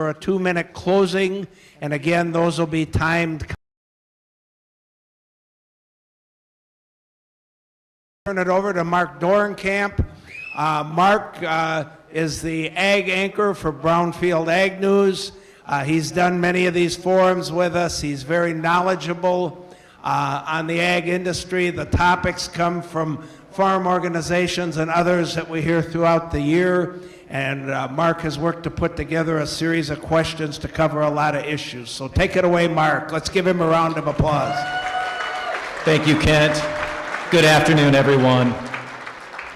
for a 2-minute closing, and again, those will be timed. Turn it over to Mark Dorenkamp. Mark is the ag anchor for Brownfield Ag News. He's done many of these forums with us. He's very knowledgeable on the ag industry. The topics come from farm organizations and others that we hear throughout the year. And Mark has worked to put together a series of questions to cover a lot of issues. So take it away, Mark. Let's give him a round of applause. Thank you, Kent. Good afternoon, everyone.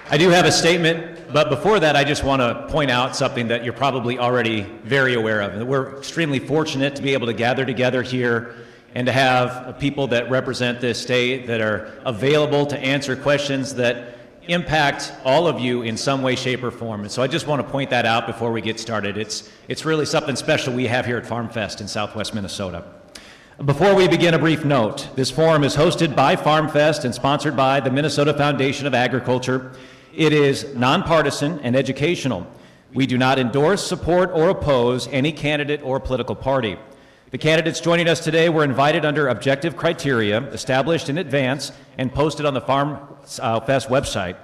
I do have a statement, but before that, I just want to point out something that you're probably already very aware of. We're extremely fortunate to be able to gather together here and to have people that represent this state that are available to answer questions that impact all of you in some way, shape, or form. And so I just want to point that out before we get started. It's really something special we have here at Farmfest in Southwest Minnesota. Before we begin, a brief note. This forum is hosted by Farmfest and sponsored by the Minnesota Foundation of Agriculture. It is nonpartisan and educational. We do not endorse, support, or oppose any candidate or political party. The candidates joining us today were invited under objective criteria established in advance and posted on the Farmfest website.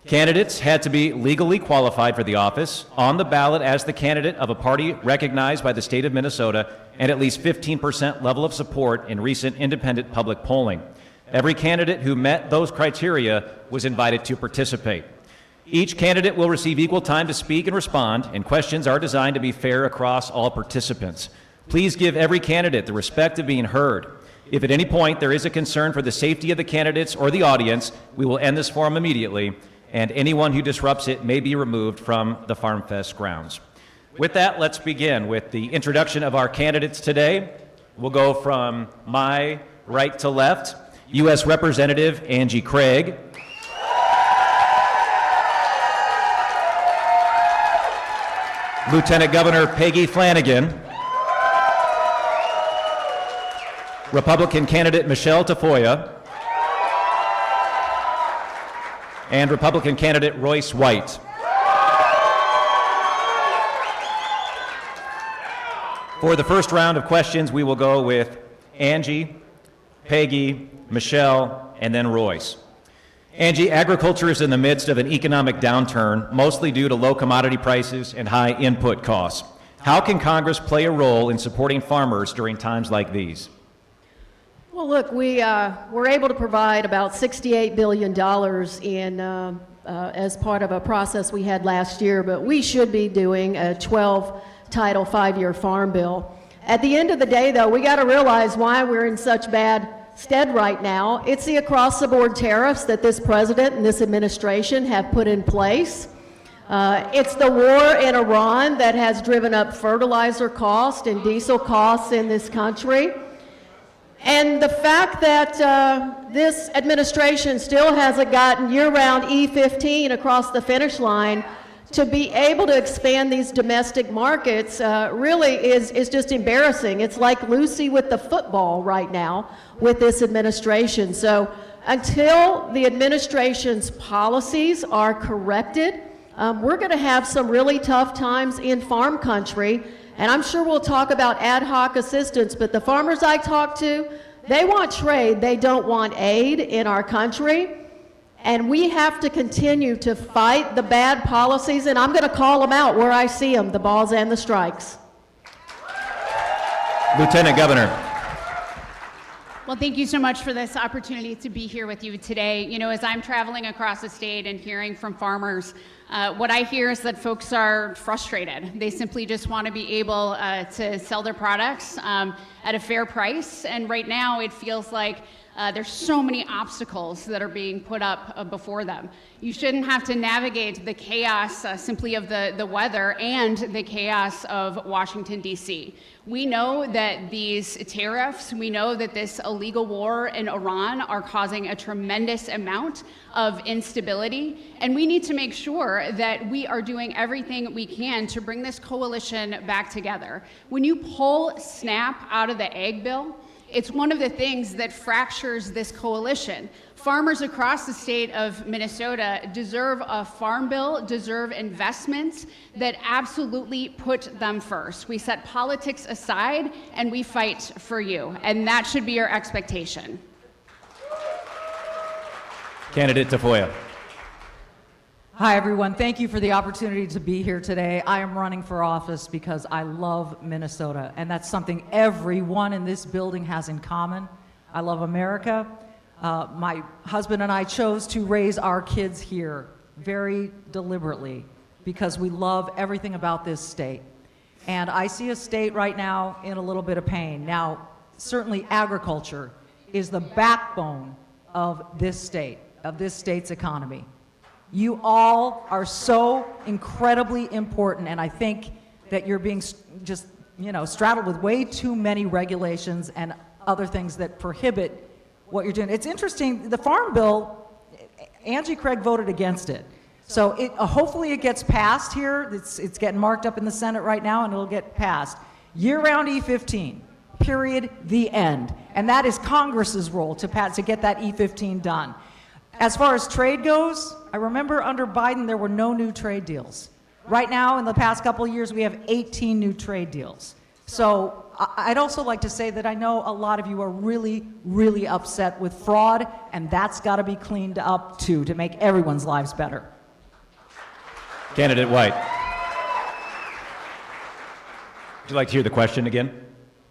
Candidates had to be legally qualified for the office, on the ballot as the candidate of a party recognized by the state of Minnesota, and at least 15% level of support in recent independent public polling. Every candidate who met those criteria was invited to participate. Each candidate will receive equal time to speak and respond, and questions are designed to be fair across all participants. Please give every candidate the respect of being heard. If at any point there is a concern for the safety of the candidates or the audience, we will end this forum immediately, and anyone who disrupts it may be removed from the Farmfest grounds. With that, let's begin with the introduction of our candidates today. We'll go from my right to left. U.S. Representative Angie Craig. Lieutenant Governor Peggy Flanagan. Republican candidate Michele Tafoya. And Republican candidate Royce White. For the first round of questions, we will go with Angie, Peggy, Michele, and then Royce. Angie, agriculture is in the midst of an economic downturn, mostly due to low commodity prices and high input costs. How can Congress play a role in supporting farmers during times like these? Well, look, we were able to provide about $68 billion as part of a process we had last year, but we should be doing a 12-title 5-year farm bill. At the end of the day, though, we got to realize why we're in such bad stead right now. It's the across-the-board tariffs that this president and this administration have put in place. It's the war in Iran that has driven up fertilizer costs and diesel costs in this country. And the fact that this administration still hasn't gotten year-round E15 across the finish line to be able to expand these domestic markets really is just embarrassing. It's like Lucy with the football right now with this administration. So until the administration's policies are corrected, we're going to have some really tough times in farm country. And I'm sure we'll talk about ad hoc assistance, but the farmers I talk to, they want trade, they don't want aid in our country. And we have to continue to fight the bad policies, and I'm going to call them out where I see them, the balls and the strikes. Lieutenant Governor. Well, thank you so much for this opportunity to be here with you today. You know, as I'm traveling across the state and hearing from farmers, what I hear is that folks are frustrated. They simply just want to be able to sell their products at a fair price. And right now it feels like there's so many obstacles that are being put up before them. You shouldn't have to navigate the chaos simply of the weather and the chaos of Washington, D.C. We know that these tariffs, we know that this illegal war in Iran are causing a tremendous amount of instability, and we need to make sure that we are doing everything we can to bring this coalition back together. When you pull SNAP out of the ag bill, It's one of the things that fractures this coalition. Farmers across the state of Minnesota deserve a farm bill, deserve investments that absolutely put them first. We set politics aside and we fight for you, and that should be your expectation. Candidate Tafoya. Hi, everyone. Thank you for the opportunity to be here today. I am running for office because I love Minnesota, and that's something everyone in this building has in common. I love America. My husband and I chose to raise our kids here very deliberately because we love everything about this state. And I see a state right now in a little bit of pain. Now, certainly agriculture is the backbone of this state's economy. You all are so incredibly important, and I think that you're being just, straddled with way too many regulations and other things that prohibit what you're doing. It's interesting, the Farm Bill, Angie Craig voted against it. So hopefully it gets passed here. It's getting marked up in the Senate right now, and it'll get passed. Year-round E15, period, the end. And that is Congress's role to get that E15 done. As far as trade goes, I remember under Biden there were no new trade deals. Right now, in the past couple of years, we have 18 new trade deals. So I'd also like to say that I know a lot of you are really, really upset with fraud, and that's got to be cleaned up too to make everyone's lives better. Candidate White. Would you like to hear the question again?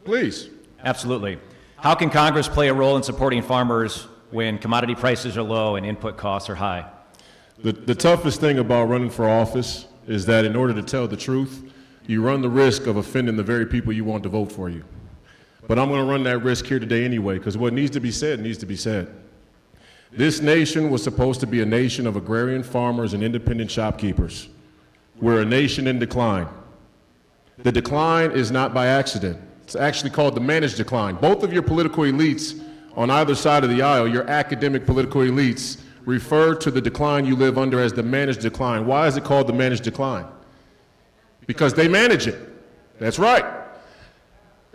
Please. Absolutely. How can Congress play a role in supporting farmers when commodity prices are low and input costs are high? The toughest thing about running for office is that in order to tell the truth, you run the risk of offending the very people you want to vote for you. But I'm going to run that risk here today anyway, because what needs to be said needs to be said. This nation was supposed to be a nation of agrarian farmers and independent shopkeepers. We're a nation in decline. The decline is not by accident. It's actually called the managed decline. Both of your political elites on either side of the aisle, your academic political elites, refer to the decline you live under as the managed decline. Why is it called the managed decline? Because they manage it. That's right.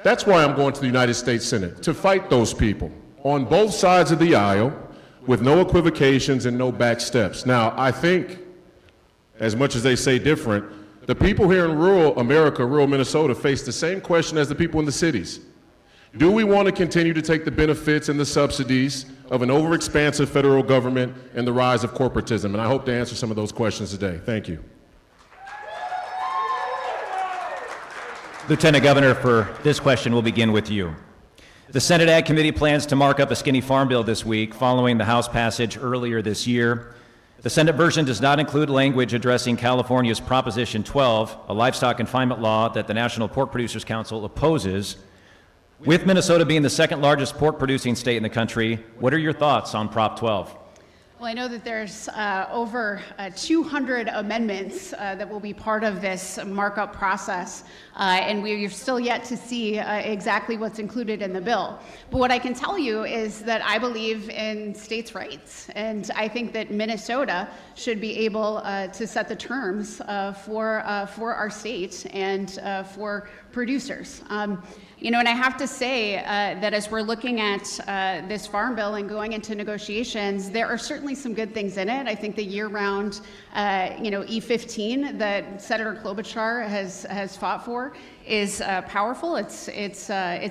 That's why I'm going to the United States Senate, to fight those people on both sides of the aisle with no equivocations and no back steps. Now, I think, as much as they say different, the people here in rural America, rural Minnesota, face the same question as the people in the cities. Do we want to continue to take the benefits and the subsidies of an overexpansive federal government and the rise of corporatism? And I hope to answer some of those questions today. Thank you. Lieutenant Governor, for this question, we'll begin with you. The Senate Ag Committee plans to mark up a skinny farm bill this week following the House passage earlier this year. The Senate version does not include language addressing California's Proposition 12, a livestock confinement law that the National Pork Producers Council opposes. With Minnesota being the second largest pork producing state in the country, what are your thoughts on Prop 12? Well, I know that there's over 200 amendments that will be part of this markup process, and we're still yet to see exactly what's included in the bill. But what I can tell you is that I believe in states' rights, and I think that Minnesota should be able to set the terms for our state and for producers. And I have to say that as we're looking at this farm bill and going into negotiations, there are certainly some good things in it. I think the year-round, E15 that Senator Klobuchar has fought for is powerful. It's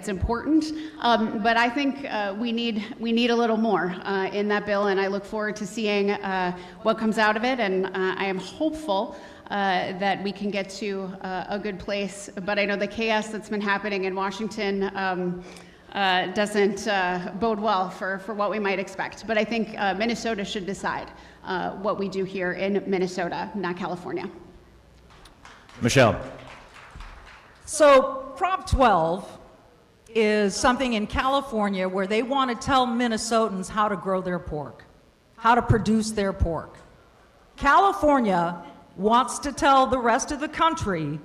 important, but I think we need a little more in that bill, and I look forward to seeing what comes out of it. And I am hopeful that we can get to a good place. But I know the chaos that's been happening in Washington doesn't bode well for what we might expect. But I think Minnesota should decide what we do here in Minnesota, not California. Michele. So Prop 12 is something in California where they want to tell Minnesotans how to grow their pork, how to produce their pork. California wants to tell the rest of the country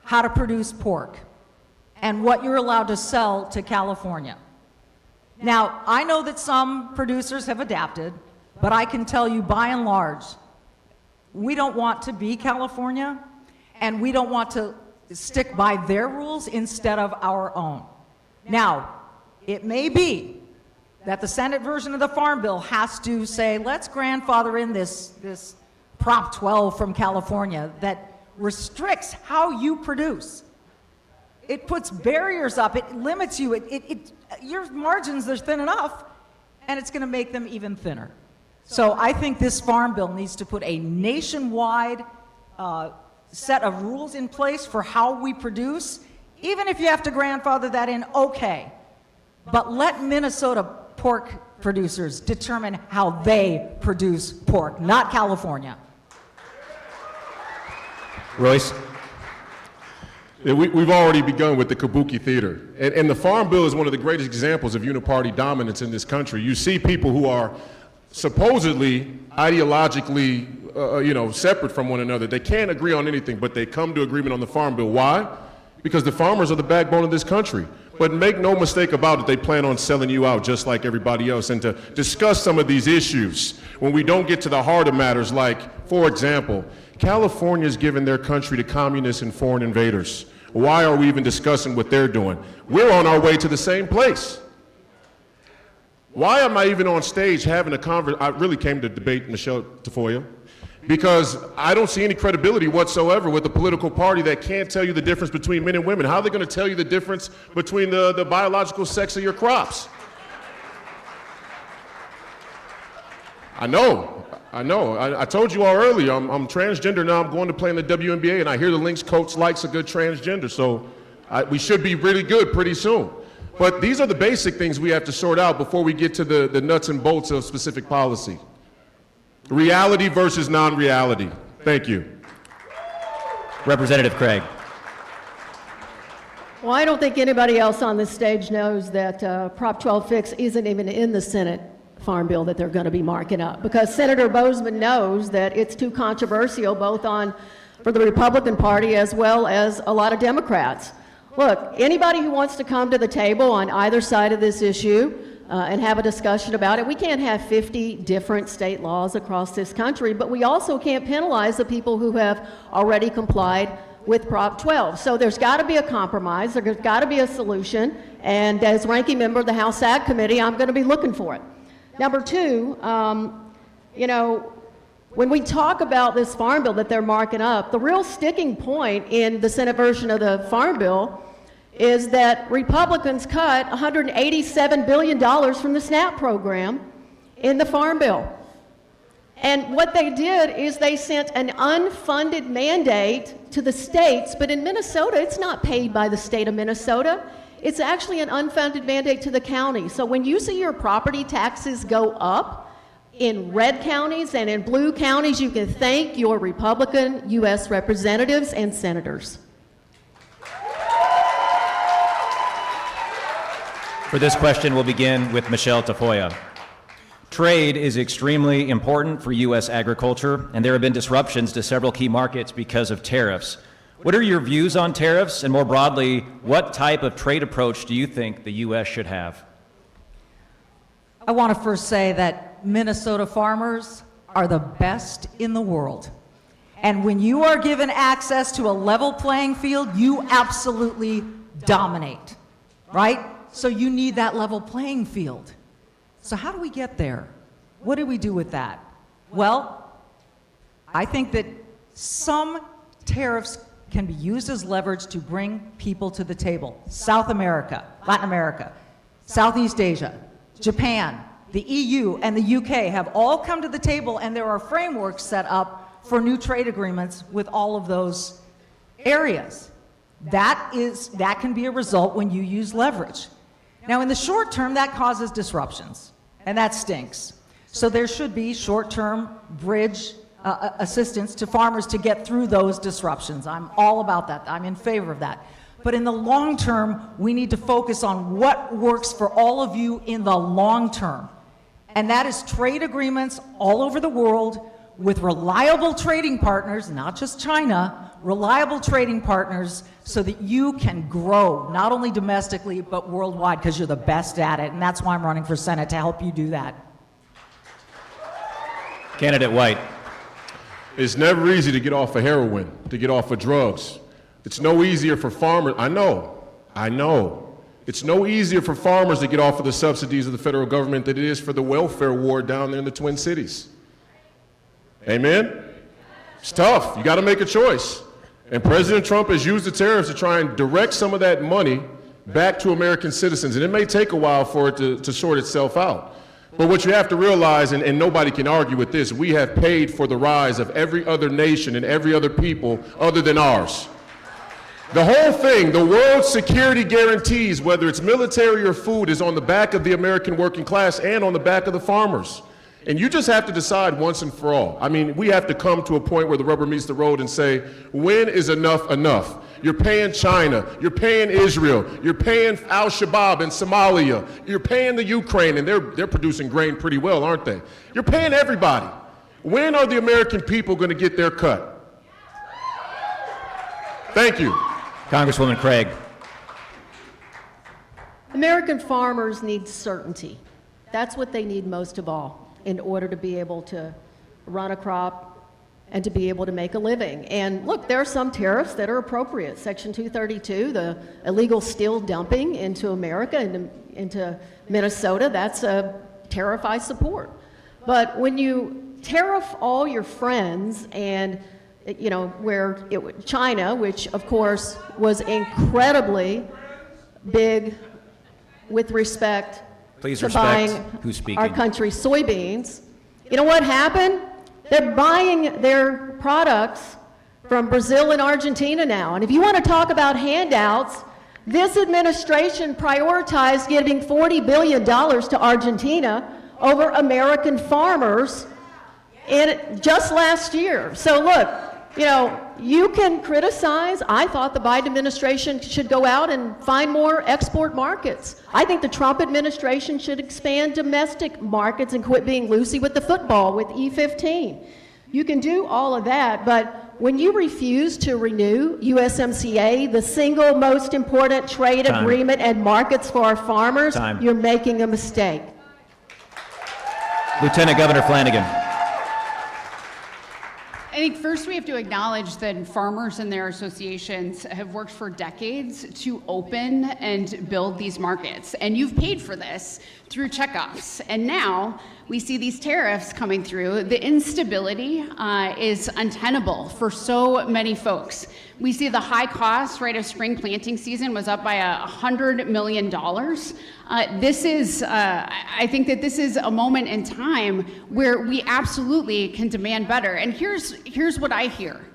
how to produce pork and what you're allowed to sell to California. Now, I know that some producers have adapted, but I can tell you by and large, we don't want to be California, and we don't want to stick by their rules instead of our own. Now, It may be that the Senate version of the Farm Bill has to say, let's grandfather in this Prop 12 from California that restricts how you produce. It puts barriers up, it limits you, your margins are thin enough, and it's going to make them even thinner. So I think this Farm Bill needs to put a nationwide set of rules in place for how we produce. Even if you have to grandfather that in, okay. But let Minnesota pork producers determine how they produce pork, not California. Royce? Yeah, we've already begun with the Kabuki theater. And the Farm Bill is one of the greatest examples of uniparty dominance in this country. You see people who are supposedly ideologically separate from one another. They can't agree on anything, but they come to agreement on the Farm Bill. Why? Because the farmers are the backbone of this country. But make no mistake about it, they plan on selling you out just like everybody else. And to discuss some of these issues when we don't get to the heart of matters, like, for example, California's given their country to communists and foreign invaders. Why are we even discussing what they're doing? We're on our way to the same place. Why am I even on stage having a conversation? I really came to debate Michele Tafoya because I don't see any credibility whatsoever with a political party that can't tell you the difference between men and women. How are they going to tell you the difference between the biological sex of your crops? I know. I told you all earlier, I'm transgender now. I'm going to play in the WNBA, and I hear the Lynx coach likes a good transgender, so we should be really good pretty soon. But these are the basic things we have to sort out before we get to the nuts and bolts of specific policy. Reality versus non-reality. Thank you. Representative Craig. Well, I don't think anybody else on this stage knows that Prop 12 fix isn't even in the Senate Farm Bill that they're going to be marking up, because Senator Bozeman knows that it's too controversial both for the Republican Party as well as a lot of Democrats. Look, anybody who wants to come to the table on either side of this issue and have a discussion about it, we can't have 50 different state laws across this country, but we also can't penalize the people who have already complied with Prop 12. So there's got to be a compromise, there's got to be a solution, and as ranking member of the House Ag Committee, I'm going to be looking for it. Number two, when we talk about this Farm Bill that they're marking up, the real sticking point in the Senate version of the Farm Bill is that Republicans cut $187 billion from the SNAP program in the Farm Bill. And what they did is they sent an unfunded mandate to the states, but in Minnesota, it's not paid by the state of Minnesota. It's actually an unfunded mandate to the county. So when you see your property taxes go up in red counties and in blue counties, you can thank your Republican U.S. representatives and senators. For this question, we'll begin with Michele Tafoya. Trade is extremely important for U.S. agriculture, and there have been disruptions to several key markets because of tariffs. What are your views on tariffs, and more broadly, what type of trade approach do you think the U.S. should have? I want to first say that Minnesota farmers are the best in the world. And when you are given access to a level playing field, you absolutely dominate, right? So you need that level playing field. So how do we get there? What do we do with that? Well, I think that some tariffs can be used as leverage to bring people to the table. South America, Latin America, Southeast Asia, Japan, the EU, and the UK have all come to the table, and there are frameworks set up for new trade agreements with all of those areas. That can be a result when you use leverage. Now, in the short term, that causes disruptions, and that stinks. So there should be short-term bridge assistance to farmers to get through those disruptions. I'm all about that. I'm in favor of that. But in the long term, we need to focus on what works for all of you in the long term. And that is trade agreements all over the world with reliable trading partners, not just China, reliable trading partners so that you can grow, not only domestically, but worldwide, because you're the best at it. And that's why I'm running for Senate, to help you do that. Candidate White. It's never easy to get off of heroin, to get off of drugs. It's no easier for farmers. I know. It's no easier for farmers to get off of the subsidies of the federal government than it is for the welfare ward down there in the Twin Cities. Amen? It's tough. You got to make a choice. And President Trump has used the tariffs to try and direct some of that money back to American citizens. And it may take a while for it to sort itself out. But what you have to realize, and nobody can argue with this, we have paid for the rise of every other nation and every other people other than ours. The whole thing, the world's security guarantees, whether it's military or food, is on the back of the American working class and on the back of the farmers. And you just have to decide once and for all. I mean, we have to come to a point where the rubber meets the road and say, when is enough enough? You're paying China, you're paying Israel, you're paying Al-Shabaab in Somalia, you're paying the Ukraine, and they're producing grain pretty well, aren't they? You're paying everybody. When are the American people going to get their cut? Thank you. Congresswoman Craig. American farmers need certainty. That's what they need most of all in order to be able to run a crop and to be able to make a living. And look, there are some tariffs that are appropriate. Section 232, the illegal steel dumping into America, into Minnesota, that's a tariff I support. But when you tariff all your friends and China, which of course was incredibly big with respect Please to respect buying who's speaking. our country's soybeans. You know what happened? They're buying their products from Brazil and Argentina now. And if you want to talk about handouts, this administration prioritized giving $40 billion to Argentina over American farmers just last year. So look, you can criticize. I thought the Biden administration should go out and find more export markets. I think the Trump administration should expand domestic markets and quit being loosey with the football with E15. You can do all of that, but when you refuse to renew USMCA, the single most important trade agreement and markets for our farmers, you're making a mistake. Lieutenant Governor Flanagan. I think first we have to acknowledge that farmers and their associations have worked for decades to open and build these markets. And you've paid for this through checkoffs. And now we see these tariffs coming through. The instability is untenable for so many folks. We see the high cost of spring planting season was up by $100 million. I think that this is a moment in time where we absolutely can demand better. And here's what I hear,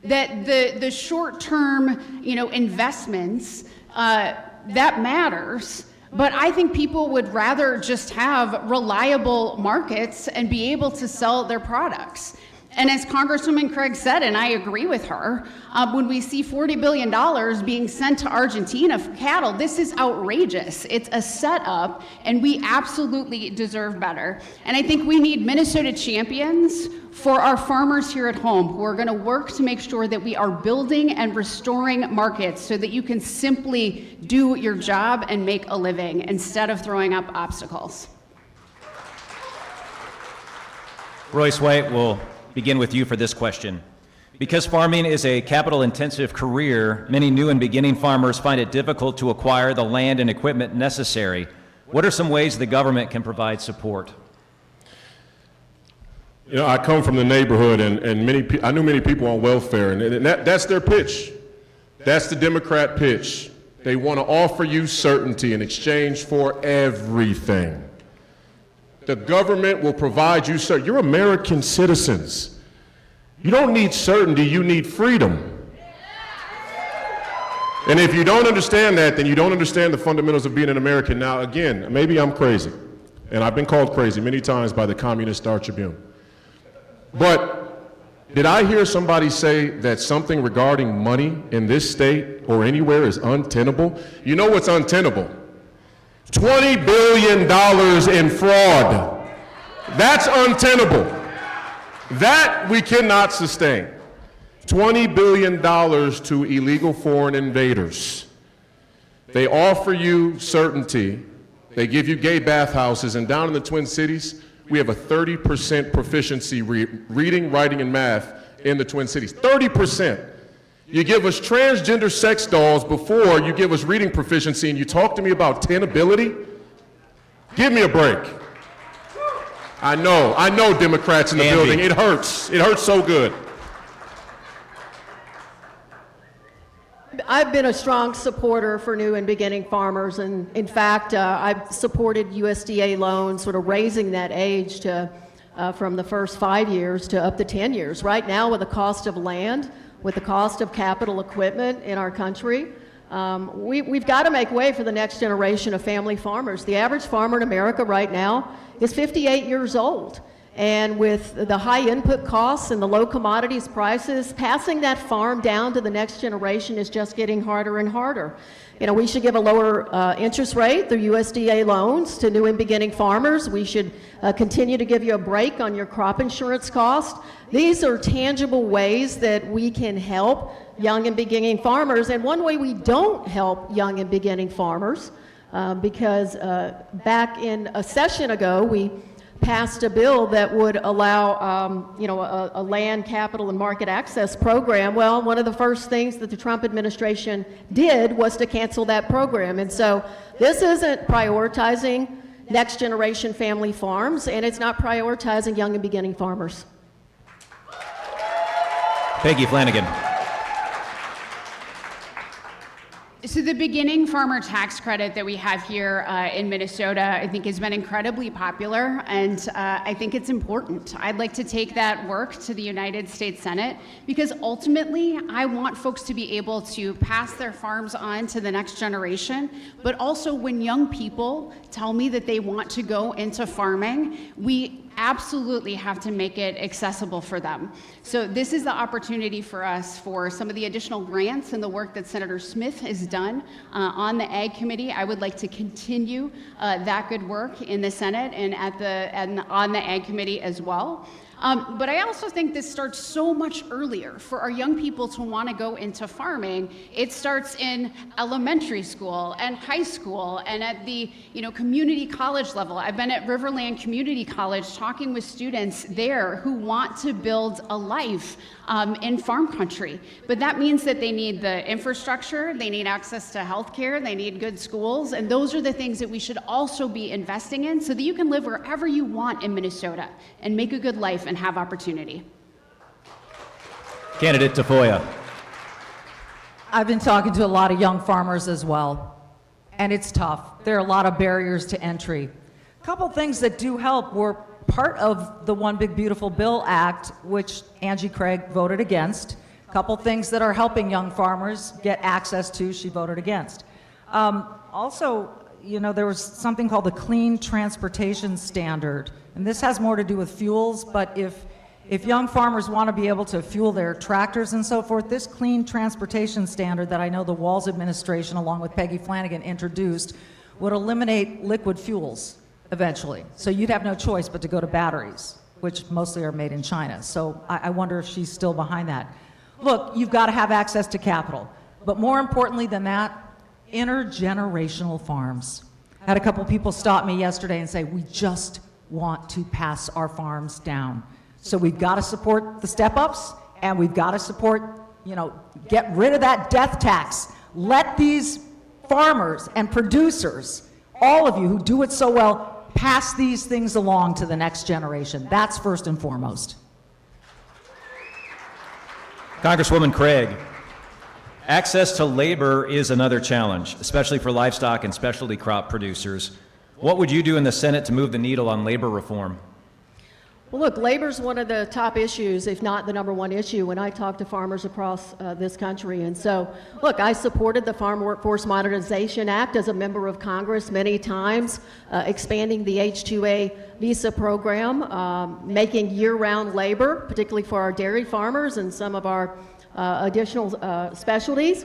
that the short-term, investments, that matters. But I think people would rather just have reliable markets and be able to sell their products. And as Congresswoman Craig said, and I agree with her, when we see $40 billion being sent to Argentina for cattle, this is outrageous. It's a setup, and we absolutely deserve better. And I think we need Minnesota champions for our farmers here at home who are going to work to make sure that we are building and restoring markets so that you can simply do your job and make a living instead of throwing up obstacles. Royce White, will begin with you for this question. Because farming is a capital-intensive career, many new and beginning farmers find it difficult to acquire the land and equipment necessary. What are some ways the government can provide support? I come from the neighborhood, and I knew many people on welfare, and that's their pitch. That's the Democrat pitch. They want to offer you certainty in exchange for everything. The government will provide you certainty. You're American citizens. You don't need certainty, you need freedom. And if you don't understand that, then you don't understand the fundamentals of being an American. Now, again, maybe I'm crazy, and I've been called crazy many times by the Communist Star Tribune. But did I hear somebody say that something regarding money in this state or anywhere is untenable? You know what's untenable? $20 billion in fraud. That's untenable. That we cannot sustain. $20 billion to illegal foreign invaders. They offer you certainty. They give you gay bathhouses, and down in the Twin Cities, we have a 30% proficiency reading, writing, and math in the Twin Cities. 30%. You give us transgender sex dolls before you give us reading proficiency, and you talk to me about tenability? Give me a break. I know Democrats in the building. It hurts so good. I've been a strong supporter for new and beginning farmers, and in fact, I've supported USDA loans, sort of raising that age to from the first 5 years to up to 10 years. Right now, with the cost of land, with the cost of capital equipment in our country, we've got to make way for the next generation of family farmers. The average farmer in America right now is 58 years old. And with the high input costs and the low commodities prices, passing that farm down to the next generation is just getting harder and harder. You know, we should give a lower interest rate through USDA loans to new and beginning farmers. We should continue to give you a break on your crop insurance cost. These are tangible ways that we can help young and beginning farmers. And one way we don't help young and beginning farmers, because back in a session ago, we passed a bill that would allow, a land, capital, and market access program. Well, one of the first things that the Trump administration did was to cancel that program. And so this isn't prioritizing next generation family farms, and it's not prioritizing young and beginning farmers. Peggy Flanagan. So the beginning farmer tax credit that we have here in Minnesota, I think has been incredibly popular, and I think it's important. I'd like to take that work to the United States Senate, because ultimately I want folks to be able to pass their farms on to the next generation, but also when young people tell me that they want to go into farming, we absolutely have to make it accessible for them. So this is the opportunity for us for some of the additional grants and the work that Senator Smith has done on the Ag Committee. I would like to continue that good work in the Senate and on the Ag Committee as well. But I also think this starts so much earlier for our young people to want to go into farming. It starts in elementary school and high school and at the community college level. I've been at Riverland Community College talking with students there who want to build a life in farm country. But that means that they need the infrastructure, they need access to healthcare, they need good schools, and those are the things that we should also be investing in so that you can live wherever you want in Minnesota and make a good life and have opportunity. Candidate Tafoya. I've been talking to a lot of young farmers as well, and it's tough. There are a lot of barriers to entry. A couple things that do help were part of the One Big Beautiful Bill Act, which Angie Craig voted against. A couple things that are helping young farmers get access to, she voted against. Also, there was something called the Clean Transportation Standard, and this has more to do with fuels, but if young farmers want to be able to fuel their tractors and so forth, this Clean Transportation Standard that I know the Walz administration, along with Peggy Flanagan, introduced would eliminate liquid fuels eventually. So you'd have no choice but to go to batteries, which mostly are made in China. So I wonder if she's still behind that. Look, you've got to have access to capital, but more importantly than that, intergenerational farms. I had a couple people stop me yesterday and say, we just want to pass our farms down. So we've got to support the step-ups, and we've got to support, get rid of that death tax. Let these farmers and producers, all of you who do it so well, pass these things along to the next generation. That's first and foremost. Congresswoman Craig. Access to labor is another challenge, especially for livestock and specialty crop producers. What would you do in the Senate to move the needle on labor reform? Well, look, labor is one of the top issues, if not the number one issue, when I talk to farmers across this country. And so, look, I supported the Farm Workforce Modernization Act as a member of Congress many times, expanding the H-2A visa program, making year-round labor, particularly for our dairy farmers and some of our additional specialties.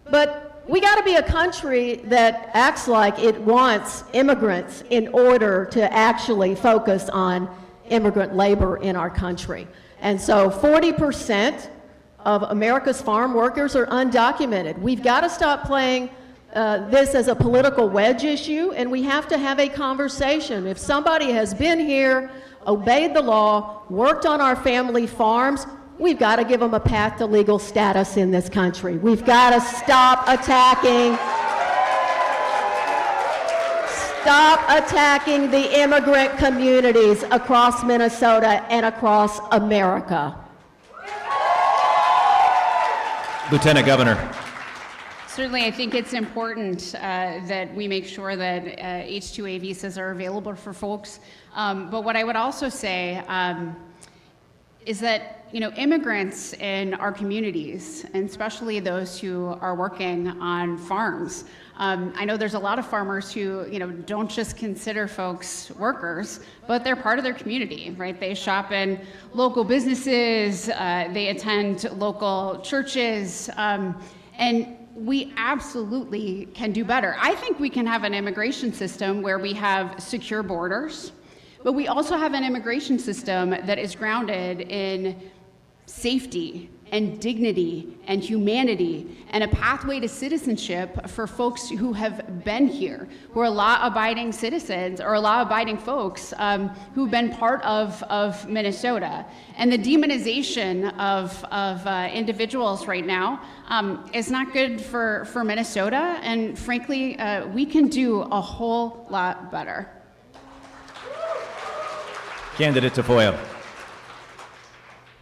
But we got to be a country that acts like it wants immigrants in order to actually focus on immigrant labor in our country. And so 40% of America's farm workers are undocumented. We've got to stop playing this as a political wedge issue, and we have to have a conversation. If somebody has been here, obeyed the law, worked on our family farms, we've got to give them a path to legal status in this country. We've got to stop attacking the immigrant communities across Minnesota and across America. Lieutenant Governor. Certainly, I think it's important that we make sure that H-2A visas are available for folks. But what I would also say is that immigrants in our communities, and especially those who are working on farms, I know there's a lot of farmers who don't just consider folks workers, but they're part of their community, right? They shop in local businesses, they attend local churches, and we absolutely can do better. I think we can have an immigration system where we have secure borders, but we also have an immigration system that is grounded in safety and dignity and humanity and a pathway to citizenship for folks who have been here, who are law-abiding citizens or law-abiding folks who've been part of Minnesota. And the demonization of individuals right now is not good for Minnesota, and frankly, we can do a whole lot better. Candidate Tafoya.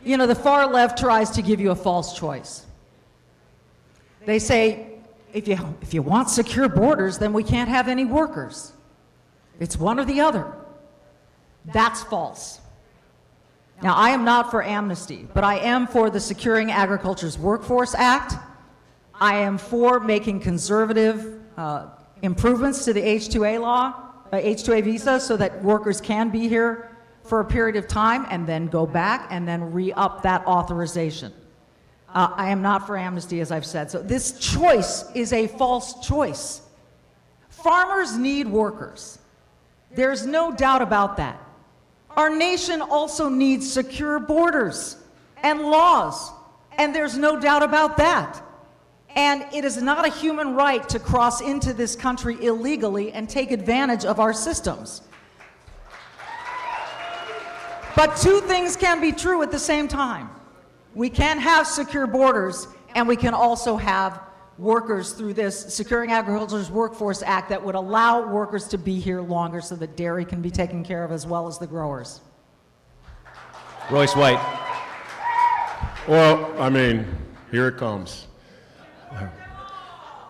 The far left tries to give you a false choice. They say, if you want secure borders, then we can't have any workers. It's one or the other. That's false. Now, I am not for amnesty, but I am for the Securing Agriculture's Workforce Act. I am for making conservative improvements to the H-2A law, H-2A visa, so that workers can be here for a period of time and then go back and then re-up that authorization. I am not for amnesty, as I've said. So this choice is a false choice. Farmers need workers. There's no doubt about that. Our nation also needs secure borders and laws, and there's no doubt about that. And it is not a human right to cross into this country illegally and take advantage of our systems. But two things can be true at the same time. We can have secure borders, and we can also have workers through this Securing Agriculture's Workforce Act that would allow workers to be here longer so that dairy can be taken care of as well as the growers. Royce White. Well, here it comes.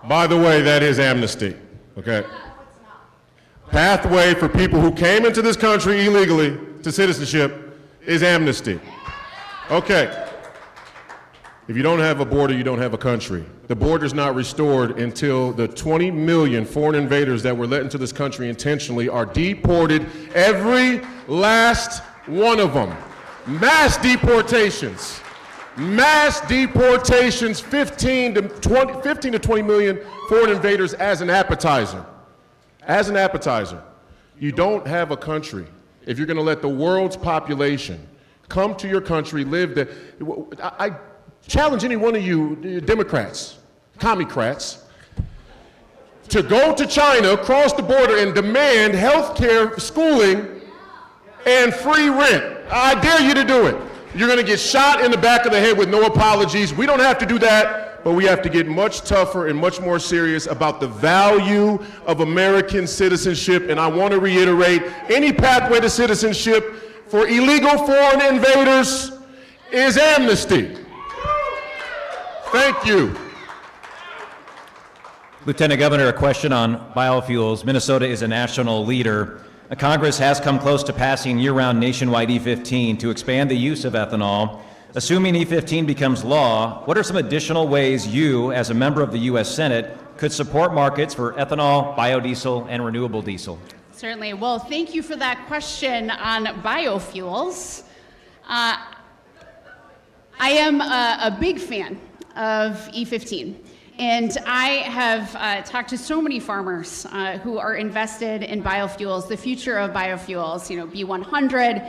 By the way, that is amnesty, okay? Pathway for people who came into this country illegally to citizenship is amnesty. Okay. If you don't have a border, you don't have a country. The border's not restored until the 20 million foreign invaders that were let into this country intentionally are deported, every last one of them. Mass deportations. Mass deportations, 15 to 20 million foreign invaders as an appetizer. As an appetizer. You don't have a country if you're going to let the world's population come to your country, live there. I challenge any one of you Democrats, commie-crats, to go to China, cross the border, and demand health care, schooling, and free rent. I dare you to do it. You're going to get shot in the back of the head with no apologies. We don't have to do that, but we have to get much tougher and much more serious about the value of American citizenship. And I want to reiterate, any pathway to citizenship for illegal foreign invaders is amnesty. Thank you. Lieutenant Governor, a question on biofuels. Minnesota is a national leader. Congress has come close to passing year-round nationwide E15 to expand the use of ethanol. Assuming E15 becomes law, what are some additional ways you, as a member of the U.S. Senate, could support markets for ethanol, biodiesel, and renewable diesel? Certainly. Well, thank you for that question on biofuels. I am a big fan of E15. And I have talked to so many farmers who are invested in biofuels, the future of biofuels, B100,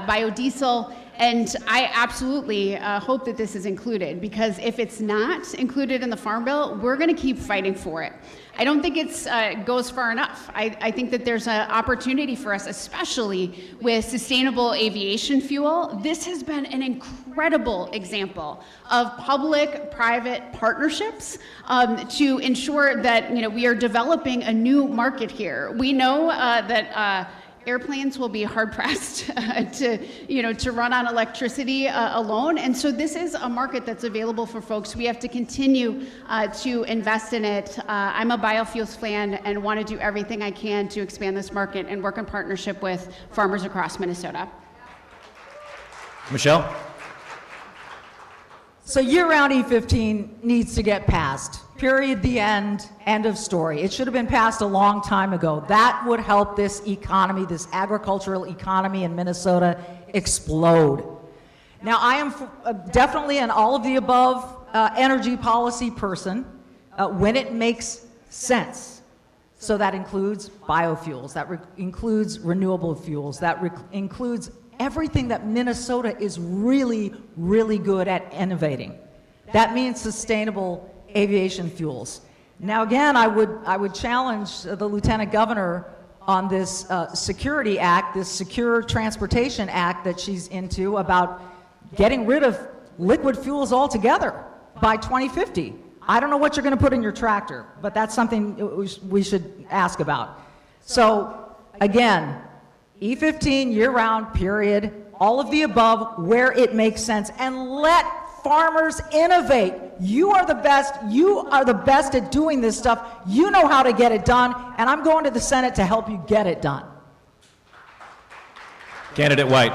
biodiesel, and I absolutely hope that this is included, because if it's not included in the Farm Bill, we're going to keep fighting for it. I don't think it's goes far enough. I think that there's an opportunity for us, especially with sustainable aviation fuel. This has been an incredible example of public-private partnerships to ensure that we are developing a new market here. We know that airplanes will be hard-pressed to run on electricity alone, and so this is a market that's available for folks. We have to continue to invest in it. I'm a biofuels fan and want to do everything I can to expand this market and work in partnership with farmers across Minnesota. Michele? So year-round E15 needs to get passed. Period, the end of story. It should have been passed a long time ago. That would help this economy, this agricultural economy in Minnesota, explode. Now, I am definitely an all of the above energy policy person when it makes sense. So that includes biofuels, that includes renewable fuels, that includes everything that Minnesota is really, really good at innovating. That means sustainable aviation fuels. Now again, I would challenge the Lieutenant Governor on this Security Act, this Secure Transportation Act that she's into about getting rid of liquid fuels altogether by 2050. I don't know what you're going to put in your tractor, but that's something we should ask about. So again, E15 year-round, period, all of the above where it makes sense, and let farmers innovate. You are the best. You are the best at doing this stuff. You know how to get it done, and I'm going to the Senate to help you get it done. Candidate White.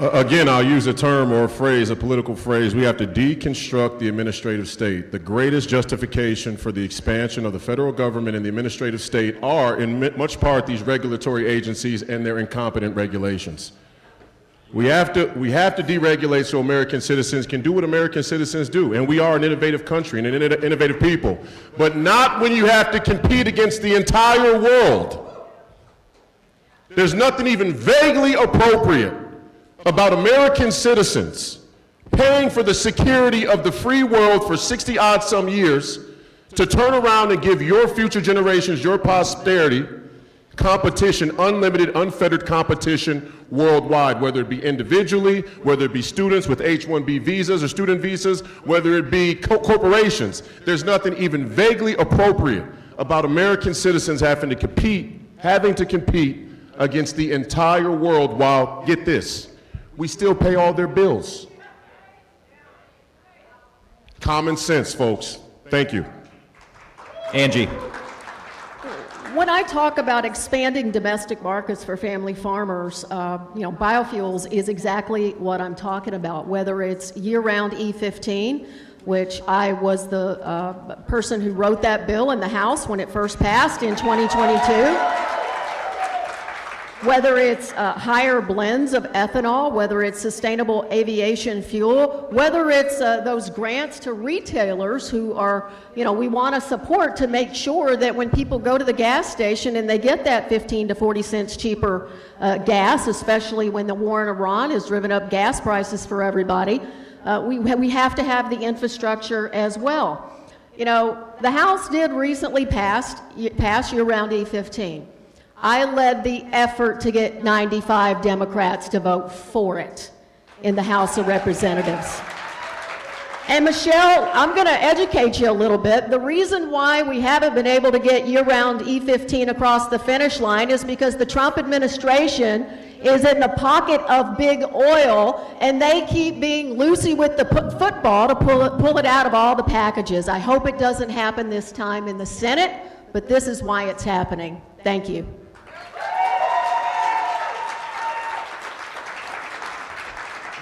Again, I'll use a term or a phrase, a political phrase. We have to deconstruct the administrative state. The greatest justification for the expansion of the federal government and the administrative state are, in much part, these regulatory agencies and their incompetent regulations. We have to deregulate so American citizens can do what American citizens do. And we are an innovative country and an innovative people. But not when you have to compete against the entire world. There's nothing even vaguely appropriate about American citizens paying for the security of the free world for 60-odd some years to turn around and give your future generations, your posterity, competition, unlimited, unfettered competition worldwide, whether it be individually, whether it be students with H-1B visas or student visas, whether it be corporations. There's nothing even vaguely appropriate about American citizens having to compete against the entire world while, get this, we still pay all their bills. Common sense, folks. Thank you. Angie. When I talk about expanding domestic markets for family farmers, biofuels is exactly what I'm talking about, whether it's year-round E15, which I was the person who wrote that bill in the House when it first passed in 2022. Whether it's higher blends of ethanol, whether it's sustainable aviation fuel, whether it's those grants to retailers who are, we want to support to make sure that when people go to the gas station and they get that 15 to 40 cents cheaper gas, especially when the war in Iran has driven up gas prices for everybody, we have to have the infrastructure as well. The House did recently pass year-round E15. I led the effort to get 95 Democrats to vote for it in the House of Representatives. And Michele, I'm going to educate you a little bit. The reason why we haven't been able to get year-round E15 across the finish line is because the Trump administration is in the pocket of big oil, and they keep being loosey with the football to pull it out of all the packages. I hope it doesn't happen this time in the Senate, but this is why it's happening. Thank you.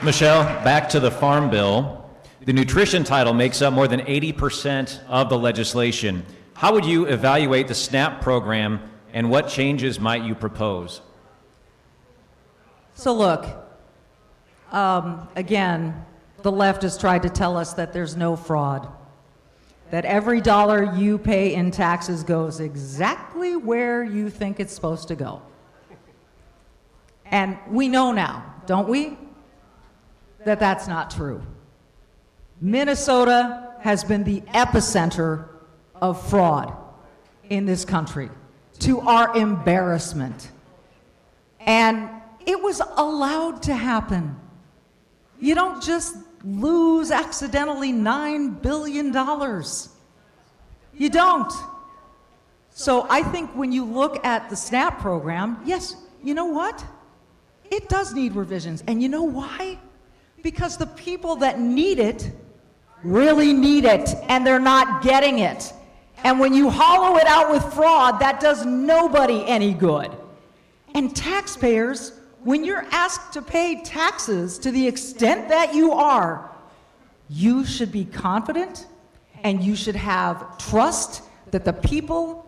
Michele, back to the Farm Bill. The nutrition title makes up more than 80% of the legislation. How would you evaluate the SNAP program, and what changes might you propose? So look, again, the left has tried to tell us that there's no fraud, that every dollar you pay in taxes goes exactly where you think it's supposed to go. And we know now, don't we, that that's not true. Minnesota has been the epicenter of fraud in this country, to our embarrassment. And it was allowed to happen. You don't just lose accidentally $9 billion. You don't. So I think when you look at the SNAP program, yes, you know what? It does need revisions. And you know why? Because the people that need it really need it, and they're not getting it. And when you hollow it out with fraud, that does nobody any good. And taxpayers, when you're asked to pay taxes to the extent that you are, you should be confident and you should have trust that the people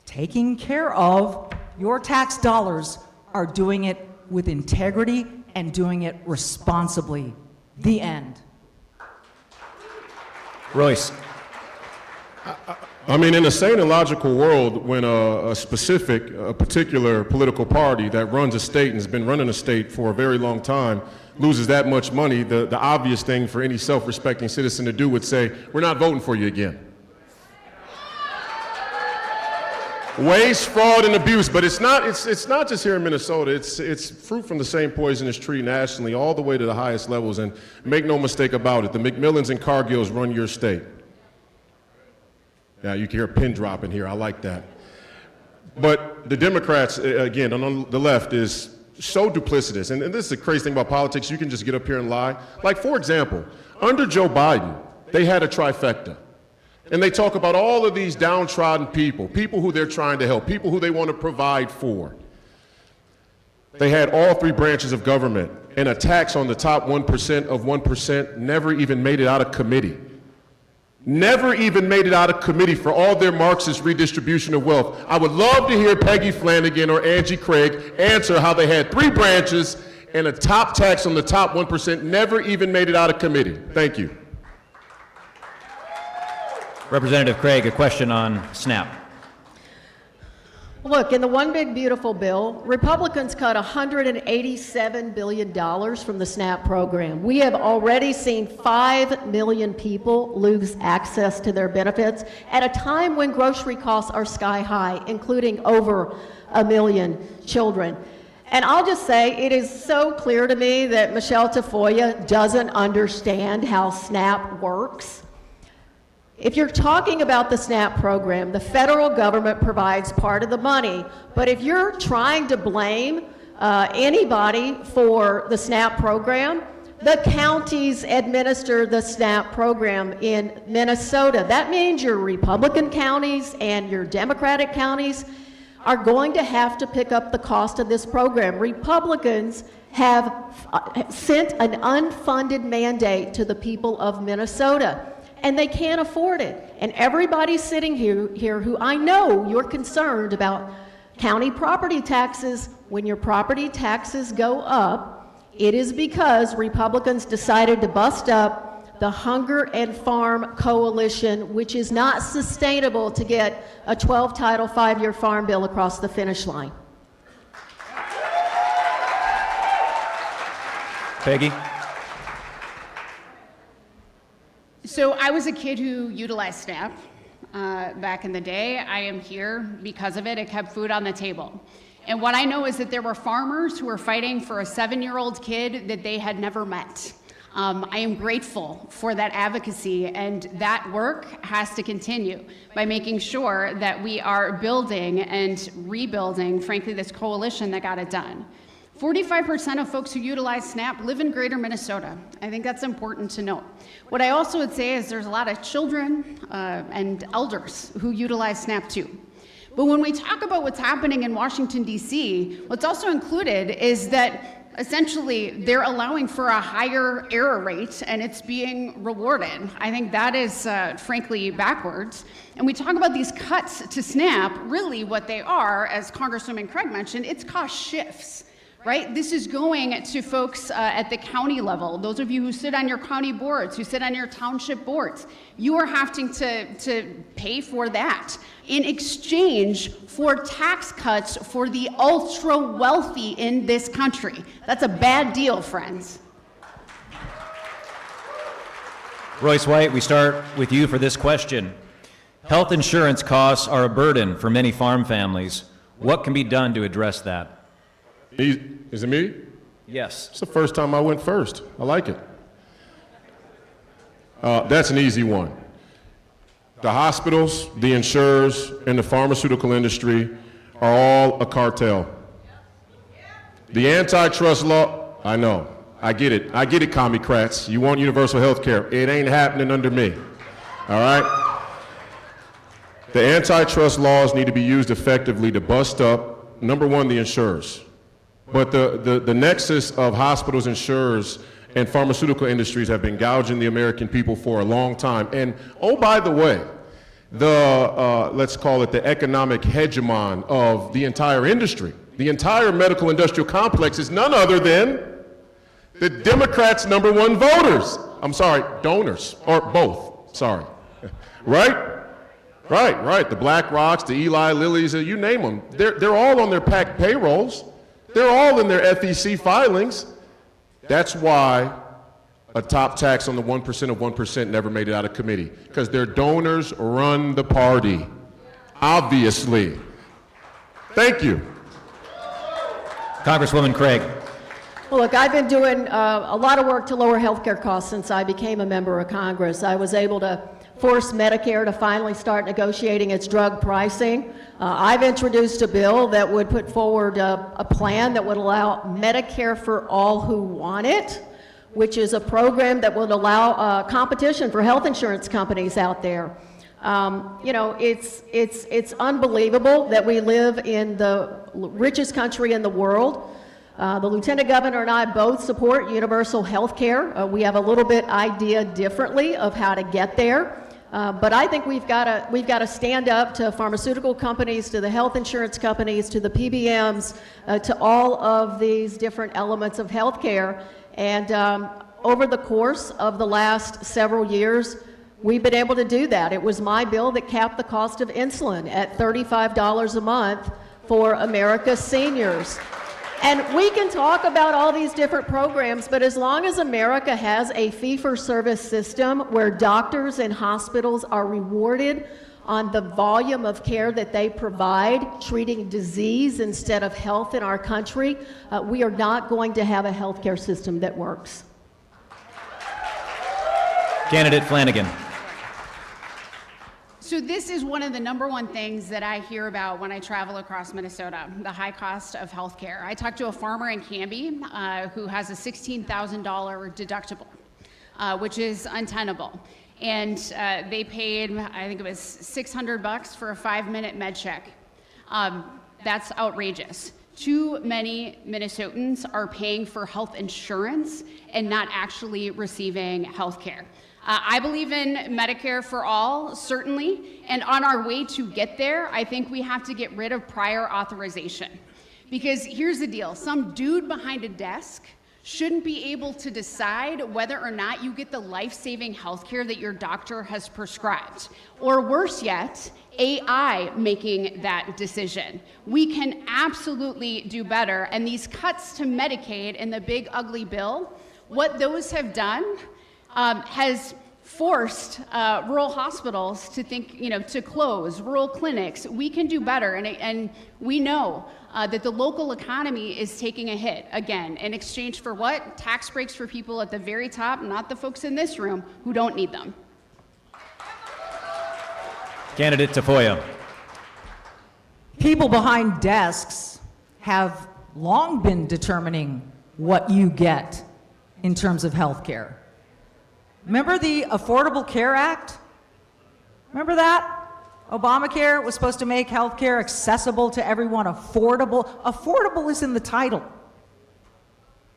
taking care of your tax dollars are doing it with integrity and doing it responsibly. The end. Royce. I mean, in a sane and logical world, when a particular political party that runs a state and has been running a state for a very long time loses that much money, the obvious thing for any self-respecting citizen to do would say, we're not voting for you again. Waste, fraud, and abuse, but it's not just here in Minnesota. It's fruit from the same poisonous tree nationally, all the way to the highest levels. And make no mistake about it, the McMillans and Cargills run your state. Yeah, you can hear a pin drop in here. I like that. But the Democrats, again, on the left, is so duplicitous. And this is the crazy thing about politics. You can just get up here and lie. Like, for example, under Joe Biden, they had a trifecta. And they talk about all of these downtrodden people, people who they're trying to help, people who they want to provide for. They had all three branches of government, and a tax on the top 1% of 1% never even made it out of committee. Never even made it out of committee for all their Marxist redistribution of wealth. I would love to hear Peggy Flanagan or Angie Craig answer how they had three branches and a top tax on the top 1% never even made it out of committee. Thank you. Representative Craig, a question on SNAP. Look, in the One Big Beautiful Bill, Republicans cut $187 billion from the SNAP program. We have already seen 5 million people lose access to their benefits at a time when grocery costs are sky high, including over 1 million children. And I'll just say, it is so clear to me that Michele Tafoya doesn't understand how SNAP works. If you're talking about the SNAP program, the federal government provides part of the money, but if you're trying to blame anybody for the SNAP program, the counties administer the SNAP program in Minnesota. That means your Republican counties and your Democratic counties are going to have to pick up the cost of this program. Republicans have sent an unfunded mandate to the people of Minnesota, and they can't afford it. And everybody sitting here who I know you're concerned about county property taxes, when your property taxes go up, it is because Republicans decided to bust up the Hunger and Farm Coalition, which is not sustainable to get a 12-title 5-year farm bill across the finish line. Peggy? So I was a kid who utilized SNAP back in the day. I am here because of it. It kept food on the table. And what I know is that there were farmers who were fighting for a 7-year-old kid that they had never met. I am grateful for that advocacy, and that work has to continue by making sure that we are building and rebuilding, frankly, this coalition that got it done. 45% of folks who utilize SNAP live in greater Minnesota. I think that's important to note. What I also would say is there's a lot of children and elders who utilize SNAP too. But when we talk about what's happening in Washington, D.C., what's also included is that essentially they're allowing for a higher error rate and it's being rewarded. I think that is frankly backwards. And we talk about these cuts to SNAP, really what they are, as Congresswoman Craig mentioned, it's cost shifts. Right? This is going to folks at the county level. Those of you who sit on your county boards, who sit on your township boards, you are having to pay for that in exchange for tax cuts for the ultra wealthy in this country. That's a bad deal, friends. Royce White, we start with you for this question. Health insurance costs are a burden for many farm families. What can be done to address that? Is it me? Yes. It's the first time I went first. I like it. That's an easy one. The hospitals, the insurers, and the pharmaceutical industry are all a cartel. The antitrust law, I know, I get it, commie-crats. You want universal health care. It ain't happening under me, all right? The antitrust laws need to be used effectively to bust up, number one, the insurers. But the nexus of hospitals, insurers, and pharmaceutical industries have been gouging the American people for a long time. And oh, by the way, let's call it the economic hegemon of the entire industry, the entire medical industrial complex is none other than the Democrats' #1 voters. I'm sorry, donors, or both, sorry. Right? Right. The Black Rocks, the Eli Lillys, you name them. They're all on their PAC payrolls. They're all in their FEC filings. That's why a top tax on the 1% of 1% never made it out of committee, because their donors run the party, obviously. Thank you. Congresswoman Craig. Well, look, I've been doing a lot of work to lower healthcare costs since I became a member of Congress. I was able to force Medicare to finally start negotiating its drug pricing. I've introduced a bill that would put forward a plan that would allow Medicare for all who want it, which is a program that would allow competition for health insurance companies out there. It's unbelievable that we live in the richest country in the world. The Lieutenant Governor and I both support universal health care. We have a little bit idea differently of how to get there. But I think we've got to stand up to pharmaceutical companies, to the health insurance companies, to the PBMs, to all of these different elements of health care. And over the course of the last several years, we've been able to do that. It was my bill that capped the cost of insulin at $35 a month for America's seniors. And we can talk about all these different programs, but as long as America has a fee-for-service system where doctors and hospitals are rewarded on the volume of care that they provide, treating disease instead of health in our country, we are not going to have a healthcare system that works. Candidate Flanagan. So this is one of the #1 things that I hear about when I travel across Minnesota, the high cost of healthcare. I talked to a farmer in Canby who has a $16,000 deductible, which is untenable. And they paid, I think it was $600 for a 5-minute med check. That's outrageous. Too many Minnesotans are paying for health insurance and not actually receiving health care. I believe in Medicare for all, certainly, and on our way to get there, I think we have to get rid of prior authorization. Because here's the deal, some dude behind a desk shouldn't be able to decide whether or not you get the life-saving health care that your doctor has prescribed. Or worse yet, AI making that decision. We can absolutely do better, and these cuts to Medicaid in the big ugly bill, what those have done has forced rural hospitals to think, to close, rural clinics. We can do better, and we know that the local economy is taking a hit, again, in exchange for what? Tax breaks for people at the very top, not the folks in this room who don't need them. Candidate Tafoya. People behind desks have long been determining what you get in terms of health care. Remember the Affordable Care Act? Remember that? Obamacare was supposed to make health care accessible to everyone, affordable. Affordable is in the title.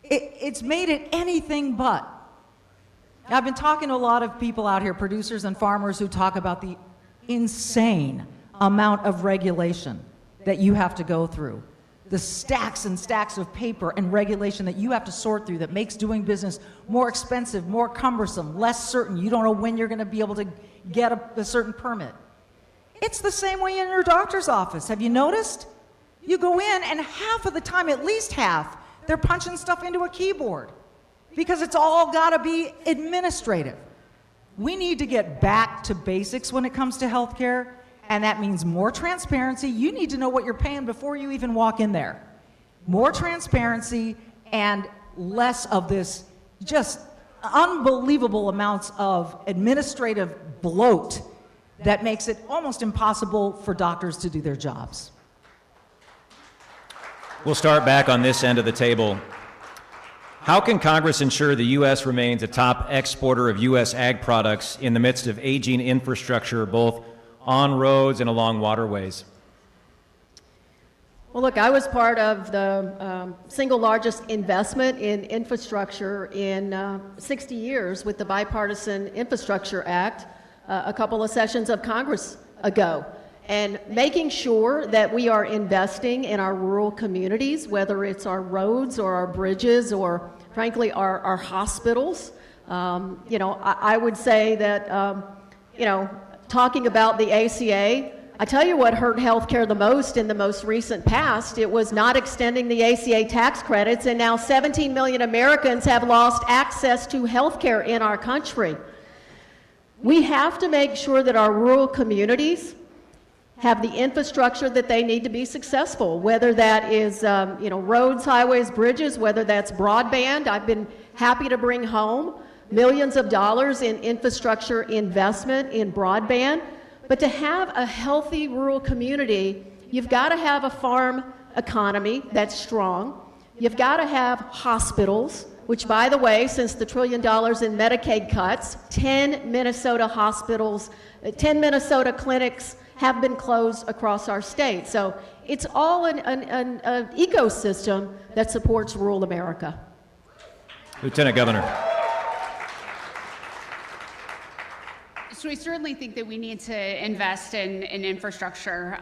It's made it anything but. I've been talking to a lot of people out here, producers and farmers, who talk about the insane amount of regulation that you have to go through. The stacks and stacks of paper and regulation that you have to sort through that makes doing business more expensive, more cumbersome, less certain. You don't know when you're going to be able to get a certain permit. It's the same way in your doctor's office. Have you noticed? You go in and half of the time, at least half, they're punching stuff into a keyboard because it's all got to be administrative. We need to get back to basics when it comes to healthcare, and that means more transparency. You need to know what you're paying before you even walk in there. More transparency and less of this just unbelievable amounts of administrative bloat that makes it almost impossible for doctors to do their jobs. We'll start back on this end of the table. How can Congress ensure the U.S. remains a top exporter of U.S. ag products in the midst of aging infrastructure, both on roads and along waterways? Well, look, I was part of the single largest investment in infrastructure in 60 years with the Bipartisan Infrastructure Act a couple of sessions of Congress ago. And making sure that we are investing in our rural communities, whether it's our roads or our bridges or, frankly, our hospitals. I would say that, talking about the ACA, I tell you what hurt healthcare the most in the most recent past. It was not extending the ACA tax credits, and now 17 million Americans have lost access to healthcare in our country. We have to make sure that our rural communities have the infrastructure that they need to be successful, whether that is roads, highways, bridges, whether that's broadband. I've been happy to bring home millions of dollars in infrastructure investment in broadband. But to have a healthy rural community, you've got to have a farm economy that's strong. You've got to have hospitals, which, by the way, since the $1 trillion in Medicaid cuts, 10 Minnesota hospitals, 10 Minnesota clinics have been closed across our state. So it's all an ecosystem that supports rural America. Lieutenant Governor. So I certainly think that we need to invest in infrastructure,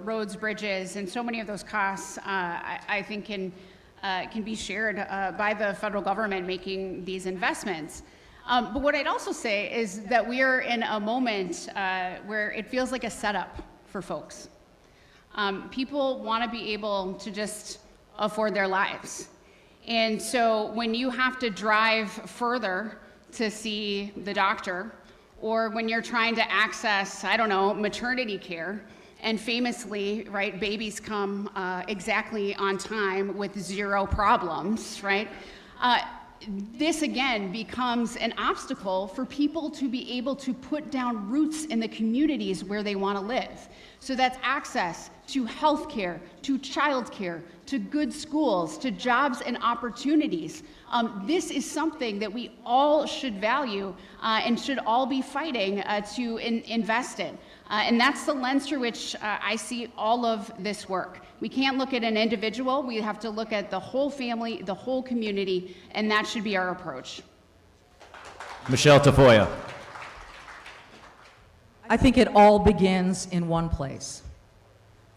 roads, bridges, and so many of those costs, I think can be shared by the federal government making these investments. But what I'd also say is that we are in a moment where it feels like a setup for folks. People want to be able to just afford their lives. And so when you have to drive further to see the doctor, or when you're trying to access, maternity care, and famously, right, babies come exactly on time with zero problems, right? This again becomes an obstacle for people to be able to put down roots in the communities where they want to live. So that's access to health care, to child care, to good schools, to jobs and opportunities. This is something that we all should value and should all be fighting to invest in. And that's the lens through which I see all of this work. We can't look at an individual, we have to look at the whole family, the whole community, and that should be our approach. Michele Tafoya. I think it all begins in one place,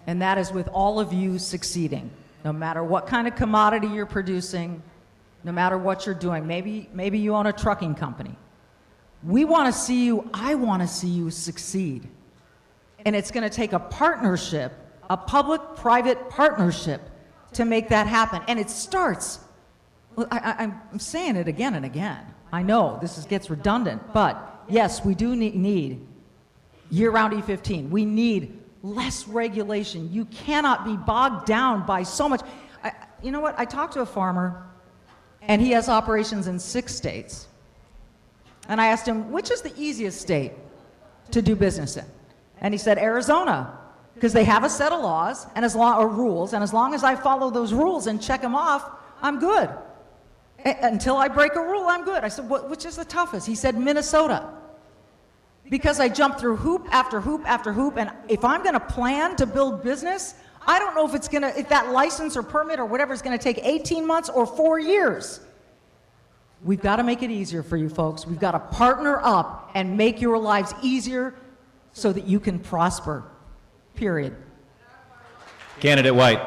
and that is with all of you succeeding, no matter what kind of commodity you're producing, no matter what you're doing. Maybe you own a trucking company. We want to see you, I want to see you succeed. And it's going to take a partnership, a public-private partnership, to make that happen. And it starts, well, I'm saying it again and again. I know this gets redundant, but yes, we do need year-round E15. We need less regulation. You cannot be bogged down by so much. You know what? I talked to a farmer, and he has operations in 6 states. And I asked him, which is the easiest state to do business in? And he said, Arizona, because they have a set of laws and rules, and as long as I follow those rules and check them off, I'm good. Until I break a rule, I'm good. I said, which is the toughest? He said, Minnesota. Because I jumped through hoop after hoop after hoop, and if I'm going to plan to build business, I don't know if that license or permit or whatever is going to take 18 months or 4 years. We've got to make it easier for you folks. We've got to partner up and make your lives easier so that you can prosper, period. Candidate White.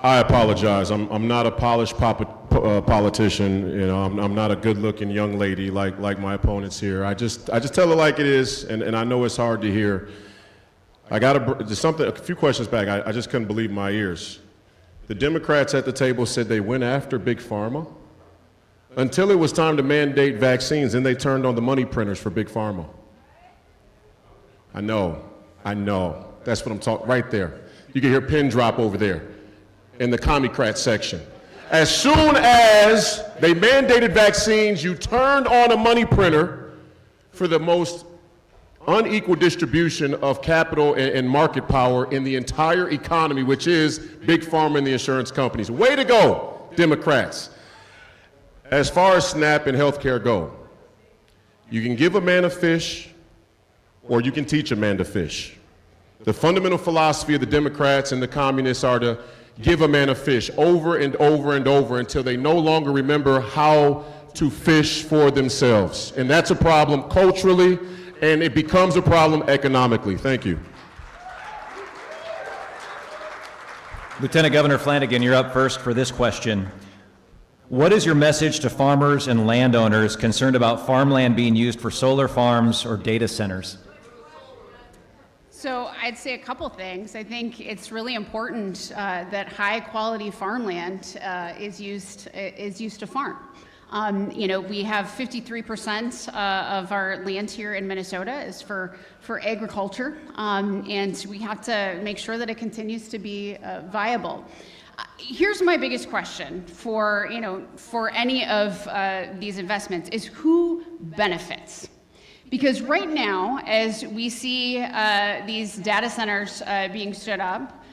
I apologize. I'm not a polished politician. I'm not a good-looking young lady like my opponents here. I just tell it like it is, and I know it's hard to hear. A few questions back, I just couldn't believe my ears. The Democrats at the table said they went after Big Pharma. until it was time to mandate vaccines, and they turned on the money printers for Big Pharma. I know. That's what I'm talking, right there. You can hear pin drop over there in the Commie-crat section. As soon as they mandated vaccines, you turned on a money printer for the most unequal distribution of capital and market power in the entire economy, which is Big Pharma and the insurance companies. Way to go, Democrats. As far as SNAP and healthcare go, you can give a man a fish or you can teach a man to fish. The fundamental philosophy of the Democrats and the communists are to give a man a fish over and over and over until they no longer remember how to fish for themselves. And that's a problem culturally, and it becomes a problem economically. Thank you. Lieutenant Governor Flanagan, you're up first for this question. What is your message to farmers and landowners concerned about farmland being used for solar farms or data centers? So I'd say a couple things. I think it's really important that high-quality farmland is used to farm. We have 53% of our land here in Minnesota is for agriculture, and we have to make sure that it continues to be viable. Here's my biggest question for any of these investments is who benefits? Because right now, as we see these data centers being stood up,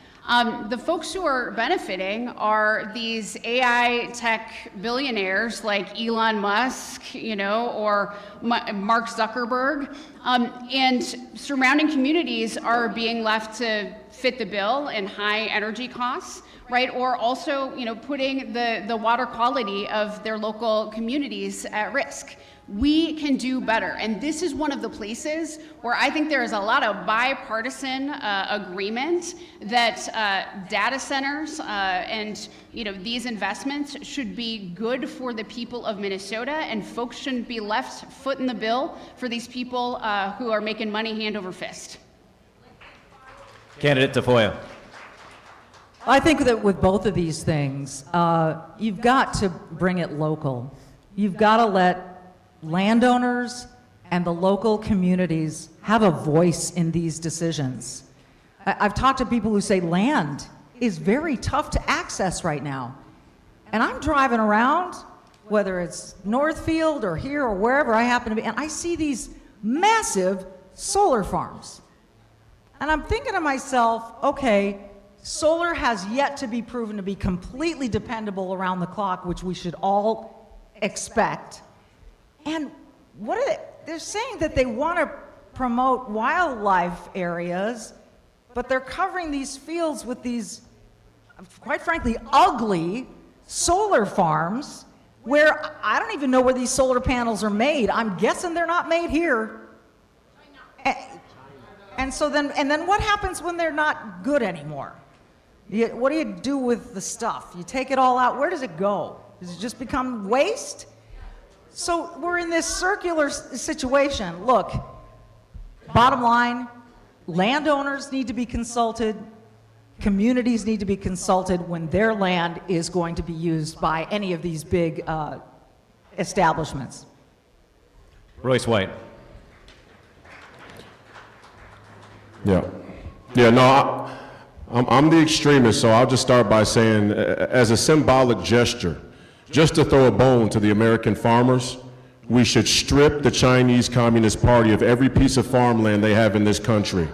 the folks who are benefiting are these AI tech billionaires like Elon Musk, or Mark Zuckerberg, and surrounding communities are being left to fit the bill in high energy costs, right? Or also, putting the water quality of their local communities at risk. We can do better, and this is one of the places where I think there is a lot of bipartisan agreement that data centers and these investments should be good for the people of Minnesota, and folks shouldn't be left foot in the bill for these people who are making money hand over fist. Candidate Tafoya. I think that with both of these things, you've got to bring it local. You've got to let landowners and the local communities have a voice in these decisions. I've talked to people who say land is very tough to access right now. And I'm driving around, whether it's Northfield or here or wherever I happen to be, and I see these massive solar farms. And I'm thinking to myself, okay, solar has yet to be proven to be completely dependable around the clock, which we should all expect. And what are they? They're saying that they want to promote wildlife areas, but they're covering these fields with these, quite frankly, ugly solar farms where I don't even know where these solar panels are made. I'm guessing they're not made here. And then what happens when they're not good anymore? What do you do with the stuff? You take it all out. Where does it go? Does it just become waste? So we're in this circular situation. Look, bottom line, landowners need to be consulted, communities need to be consulted when their land is going to be used by any of these big establishments. Royce White. No, I'm the extremist, so I'll just start by saying, as a symbolic gesture, just to throw a bone to the American farmers, we should strip the Chinese Communist Party of every piece of farmland they have in this country.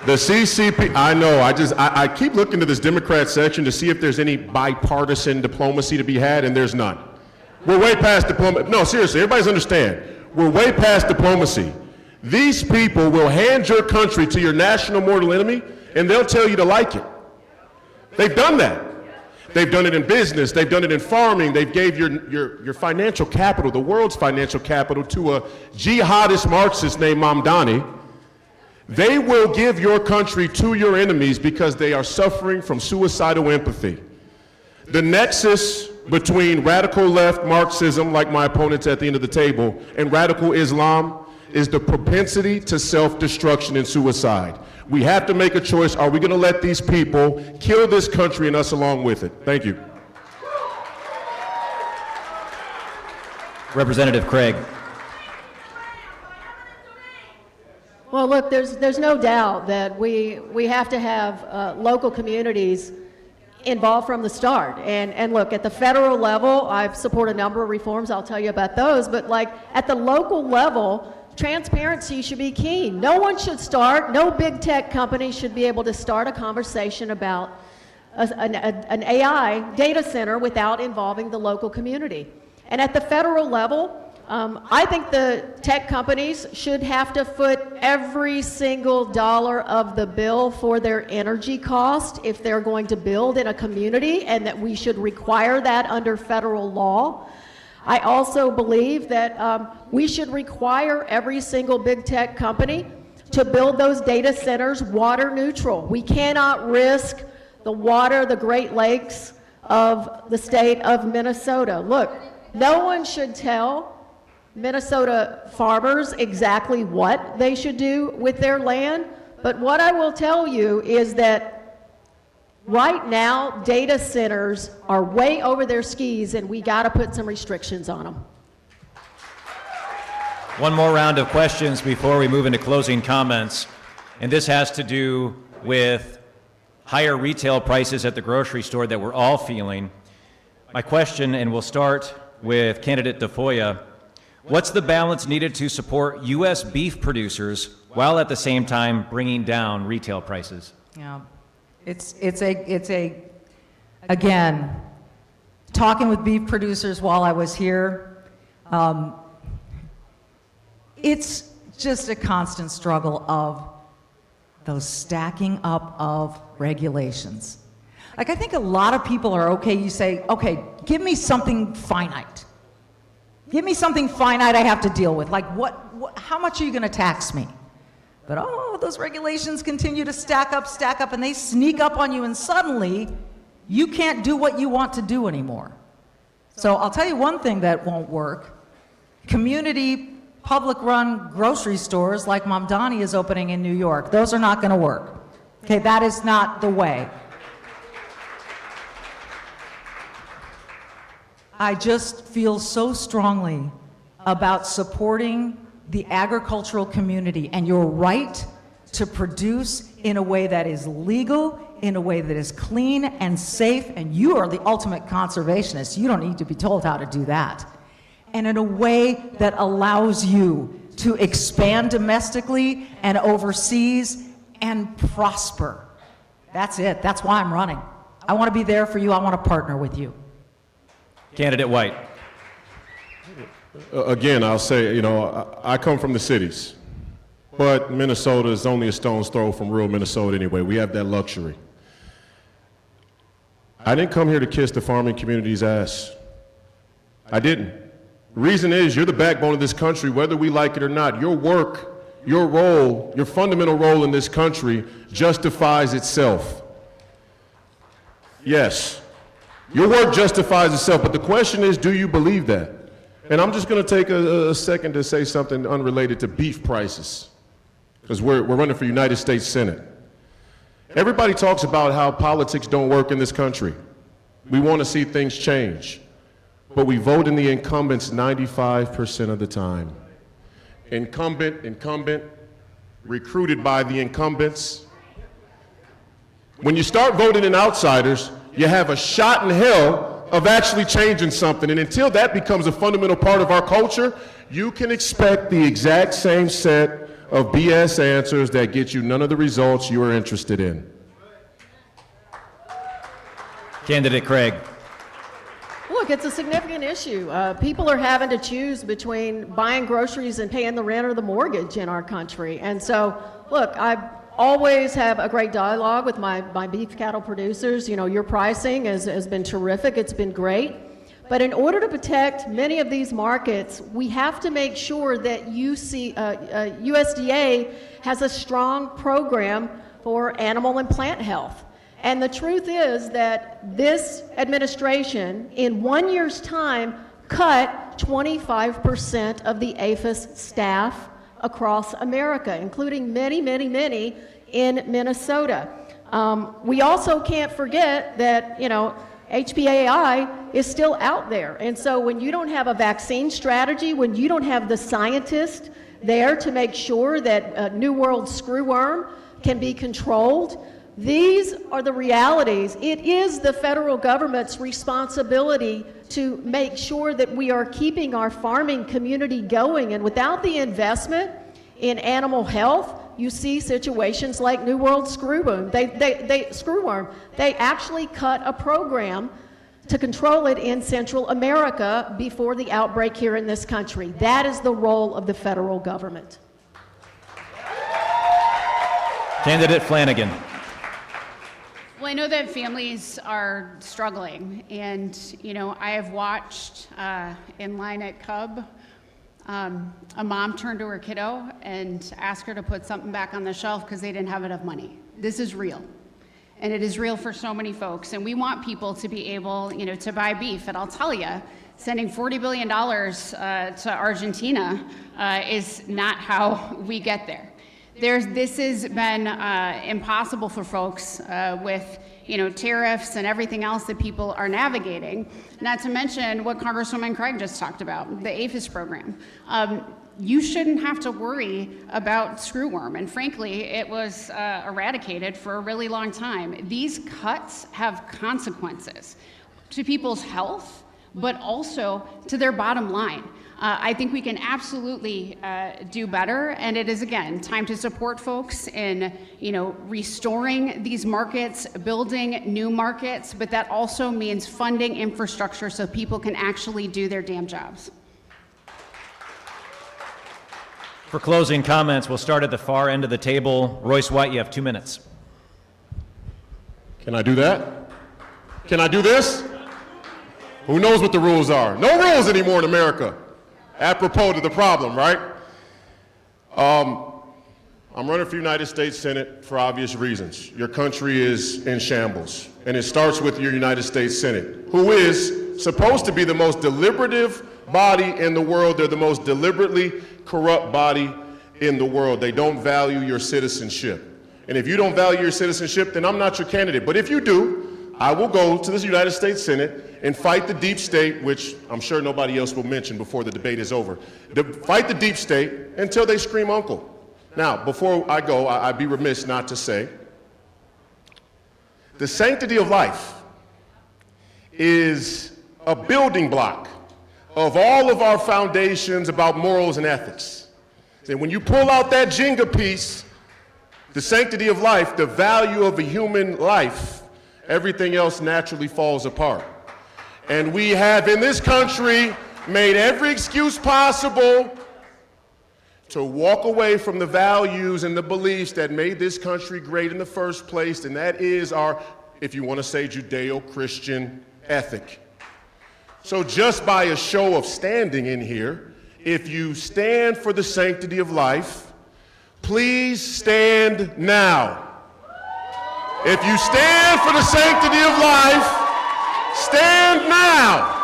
The CCP, I know, I keep looking to this Democrat section to see if there's any bipartisan diplomacy to be had, and there's none. We're way past diplomacy. No, seriously, everybody's understand. We're way past diplomacy. These people will hand your country to your national mortal enemy, and they'll tell you to like it. They've done that. They've done it in business, they've done it in farming, they've gave your financial capital, the world's financial capital, to a jihadist Marxist named Mamdani. They will give your country to your enemies because they are suffering from suicidal empathy. The nexus between radical left Marxism, like my opponents at the end of the table, and radical Islam is the propensity to self-destruction and suicide. We have to make a choice. Are we going to let these people kill this country and us along with it? Thank you. Representative Craig. Well, look, there's no doubt that we have to have local communities involved from the start. And look, at the federal level, I've supported a number of reforms. I'll tell you about those. But like at the local level, transparency should be key. No big tech company should be able to start a conversation about an AI data center without involving the local community. And at the federal level, I think the tech companies should have to foot every single dollar of the bill for their energy cost if they're going to build in a community, and that we should require that under federal law. I also believe that we should require every single big tech company to build those data centers water neutral. We cannot risk the water, the Great Lakes of the state of Minnesota. Look, no one should tell Minnesota farmers exactly what they should do with their land, but what I will tell you is that right now, data centers are way over their skis, and we got to put some restrictions on them. One more round of questions before we move into closing comments, and this has to do with higher retail prices at the grocery store that we're all feeling. My question, and we'll start with candidate Tafoya, what's the balance needed to support U.S. beef producers while at the same time bringing down retail prices? Yeah, again, talking with beef producers while I was here, it's just a constant struggle of those stacking up of regulations. Like, I think a lot of people are okay, you say, okay, give me something finite. Give me something finite I have to deal with. Like, how much are you going to tax me? But those regulations continue to stack up, and they sneak up on you, and suddenly you can't do what you want to do anymore. So I'll tell you one thing that won't work. Community, public-run grocery stores like Mamdani is opening in New York. Those are not going to work. Okay, that is not the way. I just feel so strongly about supporting the agricultural community and your right to produce in a way that is legal, in a way that is clean and safe, and you are the ultimate conservationist. You don't need to be told how to do that. And in a way that allows you to expand domestically and overseas and prosper. That's it. That's why I'm running. I want to be there for you. I want to partner with you. Candidate White. Again, I'll say, I come from the cities, but Minnesota is only a stone's throw from rural Minnesota anyway. We have that luxury. I didn't come here to kiss the farming community's ass. I didn't. The reason is you're the backbone of this country, whether we like it or not. Your work, your role, your fundamental role in this country justifies itself. Yes, your work justifies itself, but the question is, do you believe that? And I'm just going to take a second to say something unrelated to beef prices, because we're running for United States Senate. Everybody talks about how politics don't work in this country. We want to see things change, but we vote in the incumbents 95% of the time. Incumbent, recruited by the incumbents. When you start voting in outsiders, you have a shot in hell of actually changing something. And until that becomes a fundamental part of our culture, you can expect the exact same set of BS answers that get you none of the results you are interested in. Candidate Craig. Look, it's a significant issue. People are having to choose between buying groceries and paying the rent or the mortgage in our country. And so, look, I always have a great dialogue with my beef cattle producers. Your pricing has been terrific. It's been great. But in order to protect many of these markets, we have to make sure that USDA has a strong program for animal and plant health. And the truth is that this administration, in 1 year's time, cut 25% of the APHIS staff across America, including many, many, many in Minnesota. We also can't forget that, HPAI is still out there. And so when you don't have a vaccine strategy, when you don't have the scientists there to make sure that New World screwworm can be controlled, these are the realities. It is the federal government's responsibility to make sure that we are keeping our farming community going. And without the investment in animal health, you see situations like New World screwworm. Screwworm. They actually cut a program to control it in Central America before the outbreak here in this country. That is the role of the federal government. Candidate Flanagan. Well, I know that families are struggling, and I have watched in line at Cub, a mom turn to her kiddo and ask her to put something back on the shelf because they didn't have enough money. This is real, and it is real for so many folks, and we want people to be able, to buy beef. And I'll tell you, sending $40 billion to Argentina is not how we get there. This has been impossible for folks with tariffs and everything else that people are navigating, not to mention what Congresswoman Craig just talked about, the APHIS program. You shouldn't have to worry about screwworm, and frankly, it was eradicated for a really long time. These cuts have consequences to people's health, but also to their bottom line. I think we can absolutely do better, and it is, again, time to support folks in, restoring these markets, building new markets, but that also means funding infrastructure so people can actually do their damn jobs. For closing comments, we'll start at the far end of the table. Royce White, you have 2 minutes. Can I do that? Can I do this? Who knows what the rules are? No rules anymore in America. Apropos to the problem, right? I'm running for United States Senate for obvious reasons. Your country is in shambles, and it starts with your United States Senate, who is supposed to be the most deliberative body in the world. They're the most deliberately corrupt body in the world. They don't value your citizenship. And if you don't value your citizenship, then I'm not your candidate. But if you do, I will go to the United States Senate and fight the deep state, which I'm sure nobody else will mention before the debate is over. Fight the deep state until they scream uncle. Now, before I go, I'd be remiss not to say, the sanctity of life is a building block of all of our foundations about morals and ethics. And when you pull out that Jenga piece, the sanctity of life, the value of a human life, everything else naturally falls apart. And we have in this country made every excuse possible to walk away from the values and the beliefs that made this country great in the first place, and that is our, if you want to say, Judeo-Christian ethic. So just by a show of standing in here, if you stand for the sanctity of life, please stand now. If you stand for the sanctity of life, stand now.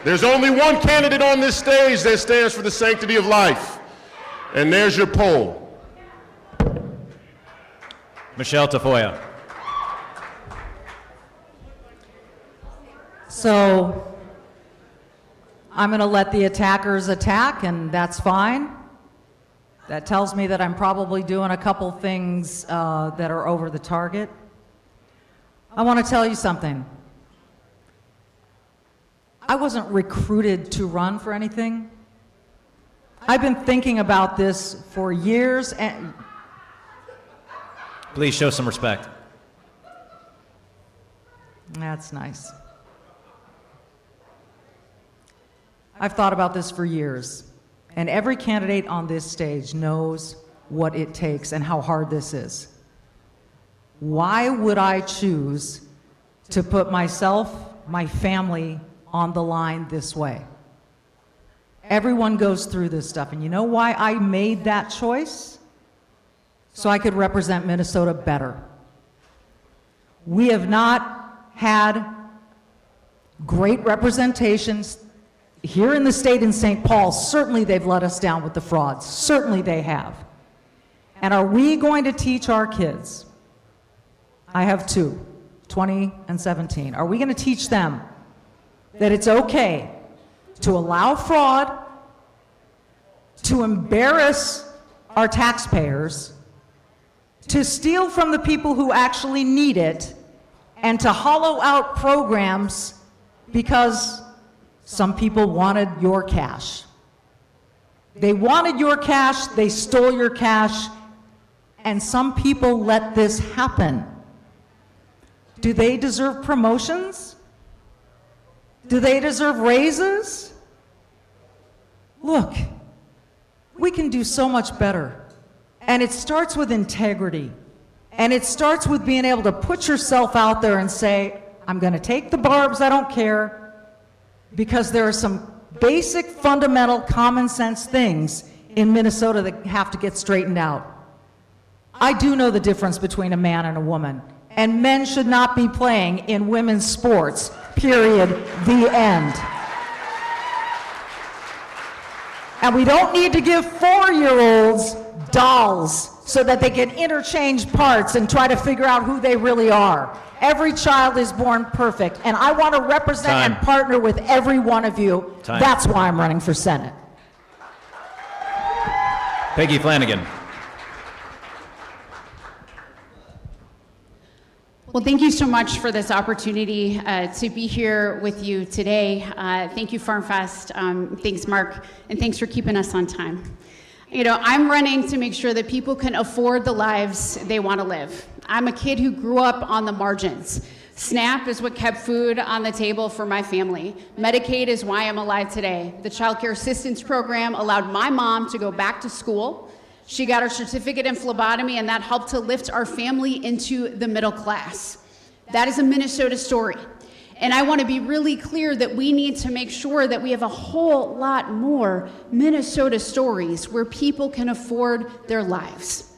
There's only one candidate on this stage that stands for the sanctity of life, and there's your poll. Michele Tafoya. So I'm going to let the attackers attack, and that's fine. That tells me that I'm probably doing a couple things that are over the target. I want to tell you something. I wasn't recruited to run for anything. I've been thinking about this for years, and Please show some respect. that's nice. I've thought about this for years, and every candidate on this stage knows what it takes and how hard this is. Why would I choose to put myself, my family, on the line this way? Everyone goes through this stuff, and you know why I made that choice? So I could represent Minnesota better. We have not had great representations here in the state in St. Paul. Certainly they've let us down with the frauds. Certainly they have. And are we going to teach our kids I have two, 20 and 17. Are we going to teach them that it's okay to allow fraud, to embarrass our taxpayers, to steal from the people who actually need it, and to hollow out programs because some people wanted your cash? They wanted your cash, they stole your cash, and some people let this happen. Do they deserve promotions? Do they deserve raises? Look, we can do so much better. And it starts with integrity. And it starts with being able to put yourself out there and say, I'm going to take the barbs, I don't care, because there are some basic, fundamental, common sense things in Minnesota that have to get straightened out. I do know the difference between a man and a woman, and men should not be playing in women's sports, period, the end. And we don't need to give 4-year-olds dolls so that they can interchange parts and try to figure out who they really are. Every child is born perfect, and I want to represent Time. and partner with every one of you. Time. That's why I'm running for Senate. Peggy Flanagan. Well, thank you so much for this opportunity to be here with you today. Thank you, Farmfest. Thanks, Mark, and thanks for keeping us on time. You know, I'm running to make sure that people can afford the lives they want to live. I'm a kid who grew up on the margins. SNAP is what kept food on the table for my family. Medicaid is why I'm alive today. The Child Care Assistance Program allowed my mom to go back to school. She got her certificate in phlebotomy, and that helped to lift our family into the middle class. That is a Minnesota story. And I want to be really clear that we need to make sure that we have a whole lot more Minnesota stories where people can afford their lives.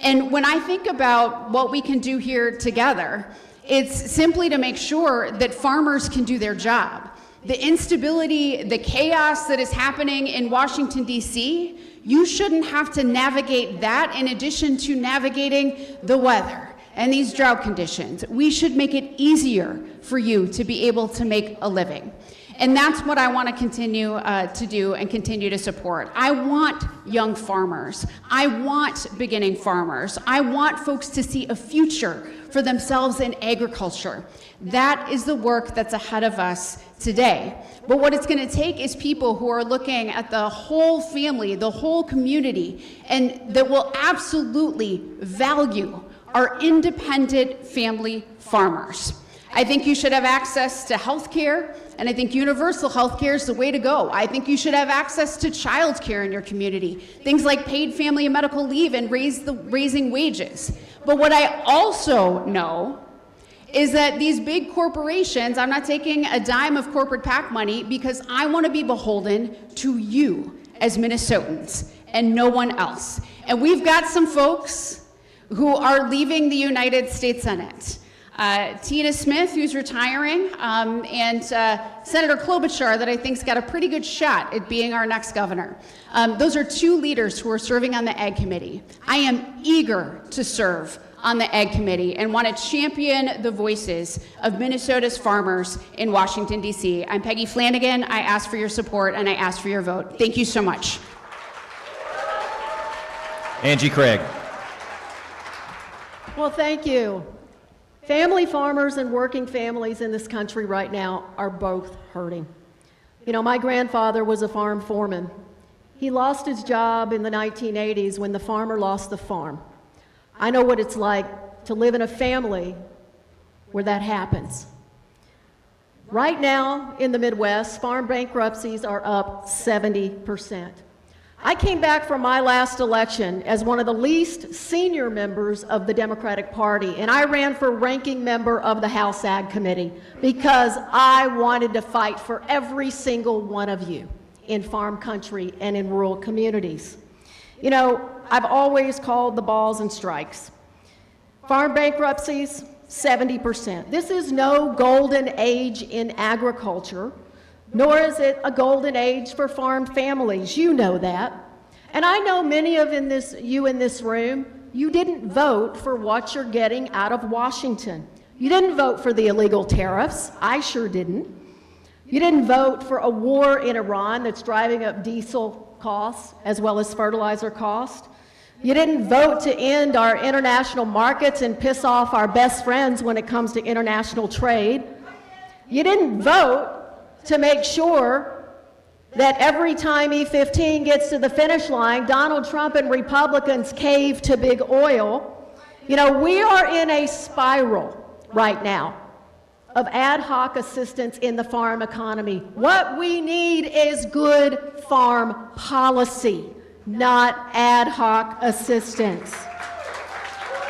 And when I think about what we can do here together, it's simply to make sure that farmers can do their job. The instability, the chaos that is happening in Washington, D.C., you shouldn't have to navigate that in addition to navigating the weather and these drought conditions. We should make it easier for you to be able to make a living. And that's what I want to continue to do and continue to support. I want young farmers. I want beginning farmers. I want folks to see a future for themselves in agriculture. That is the work that's ahead of us today. But what it's going to take is people who are looking at the whole family, the whole community, and that will absolutely value our independent family farmers. I think you should have access to health care, and I think universal health care is the way to go. I think you should have access to child care in your community, things like paid family and medical leave and raising wages. But what I also know is that these big corporations, I'm not taking a dime of corporate PAC money because I want to be beholden to you as Minnesotans and no one else. And we've got some folks who are leaving the United States Senate. Tina Smith, who's retiring, and Senator Klobuchar, that I think's got a pretty good shot at being our next governor. Those are two leaders who are serving on the Ag Committee. I am eager to serve on the Ag Committee and want to champion the voices of Minnesota's farmers in Washington, D.C. I'm Peggy Flanagan. I ask for your support and I ask for your vote. Thank you so much. Angie Craig. Well, thank you. Family farmers and working families in this country right now are both hurting. You know, my grandfather was a farm foreman. He lost his job in the 1980s when the farmer lost the farm. I know what it's like to live in a family where that happens. Right now in the Midwest, farm bankruptcies are up 70%. I came back from my last election as one of the least senior members of the Democratic Party, and I ran for ranking member of the House Ag Committee because I wanted to fight for every single one of you in farm country and in rural communities. You know, I've always called the balls and strikes. Farm bankruptcies, 70%. This is no golden age in agriculture, nor is it a golden age for farm families. You know that. And I know many of you in this room you didn't vote for what you're getting out of Washington. You didn't vote for the illegal tariffs. I sure didn't. You didn't vote for a war in Iran that's driving up diesel costs as well as fertilizer costs. You didn't vote to end our international markets and piss off our best friends when it comes to international trade. You didn't vote to make sure that every time E15 gets to the finish line, Donald Trump and Republicans cave to big oil. You know, we are in a spiral right now of ad hoc assistance in the farm economy. What we need is good farm policy, not ad hoc assistance.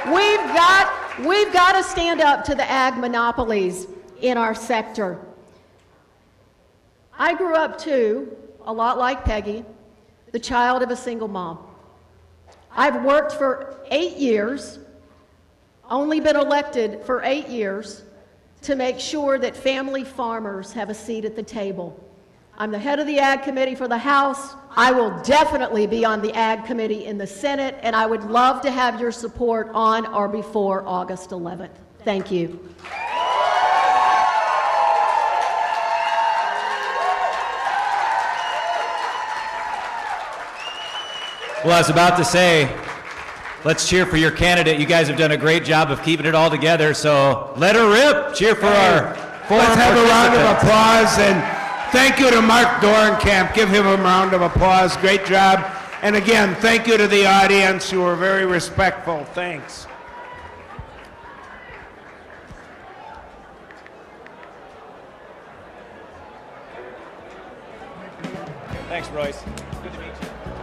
We've got to stand up to the ag monopolies in our sector. I grew up too, a lot like Peggy, the child of a single mom. I've worked for 8 years, only been elected for 8 years, to make sure that family farmers have a seat at the table. I'm the head of the Ag Committee for the House. I will definitely be on the Ag Committee in the Senate, and I would love to have your support on or before August 11th. Thank you. Well, I was about to say, let's cheer for your candidate. You guys have done a great job of keeping it all together, so let her rip. Cheer for our forum Let's have a round of participants. applause, and thank you to Mark Dorenkamp. Give him a round of applause. Great job. And again, thank you to the audience. You were very respectful. Thanks. Thanks, Royce. Good to meet you.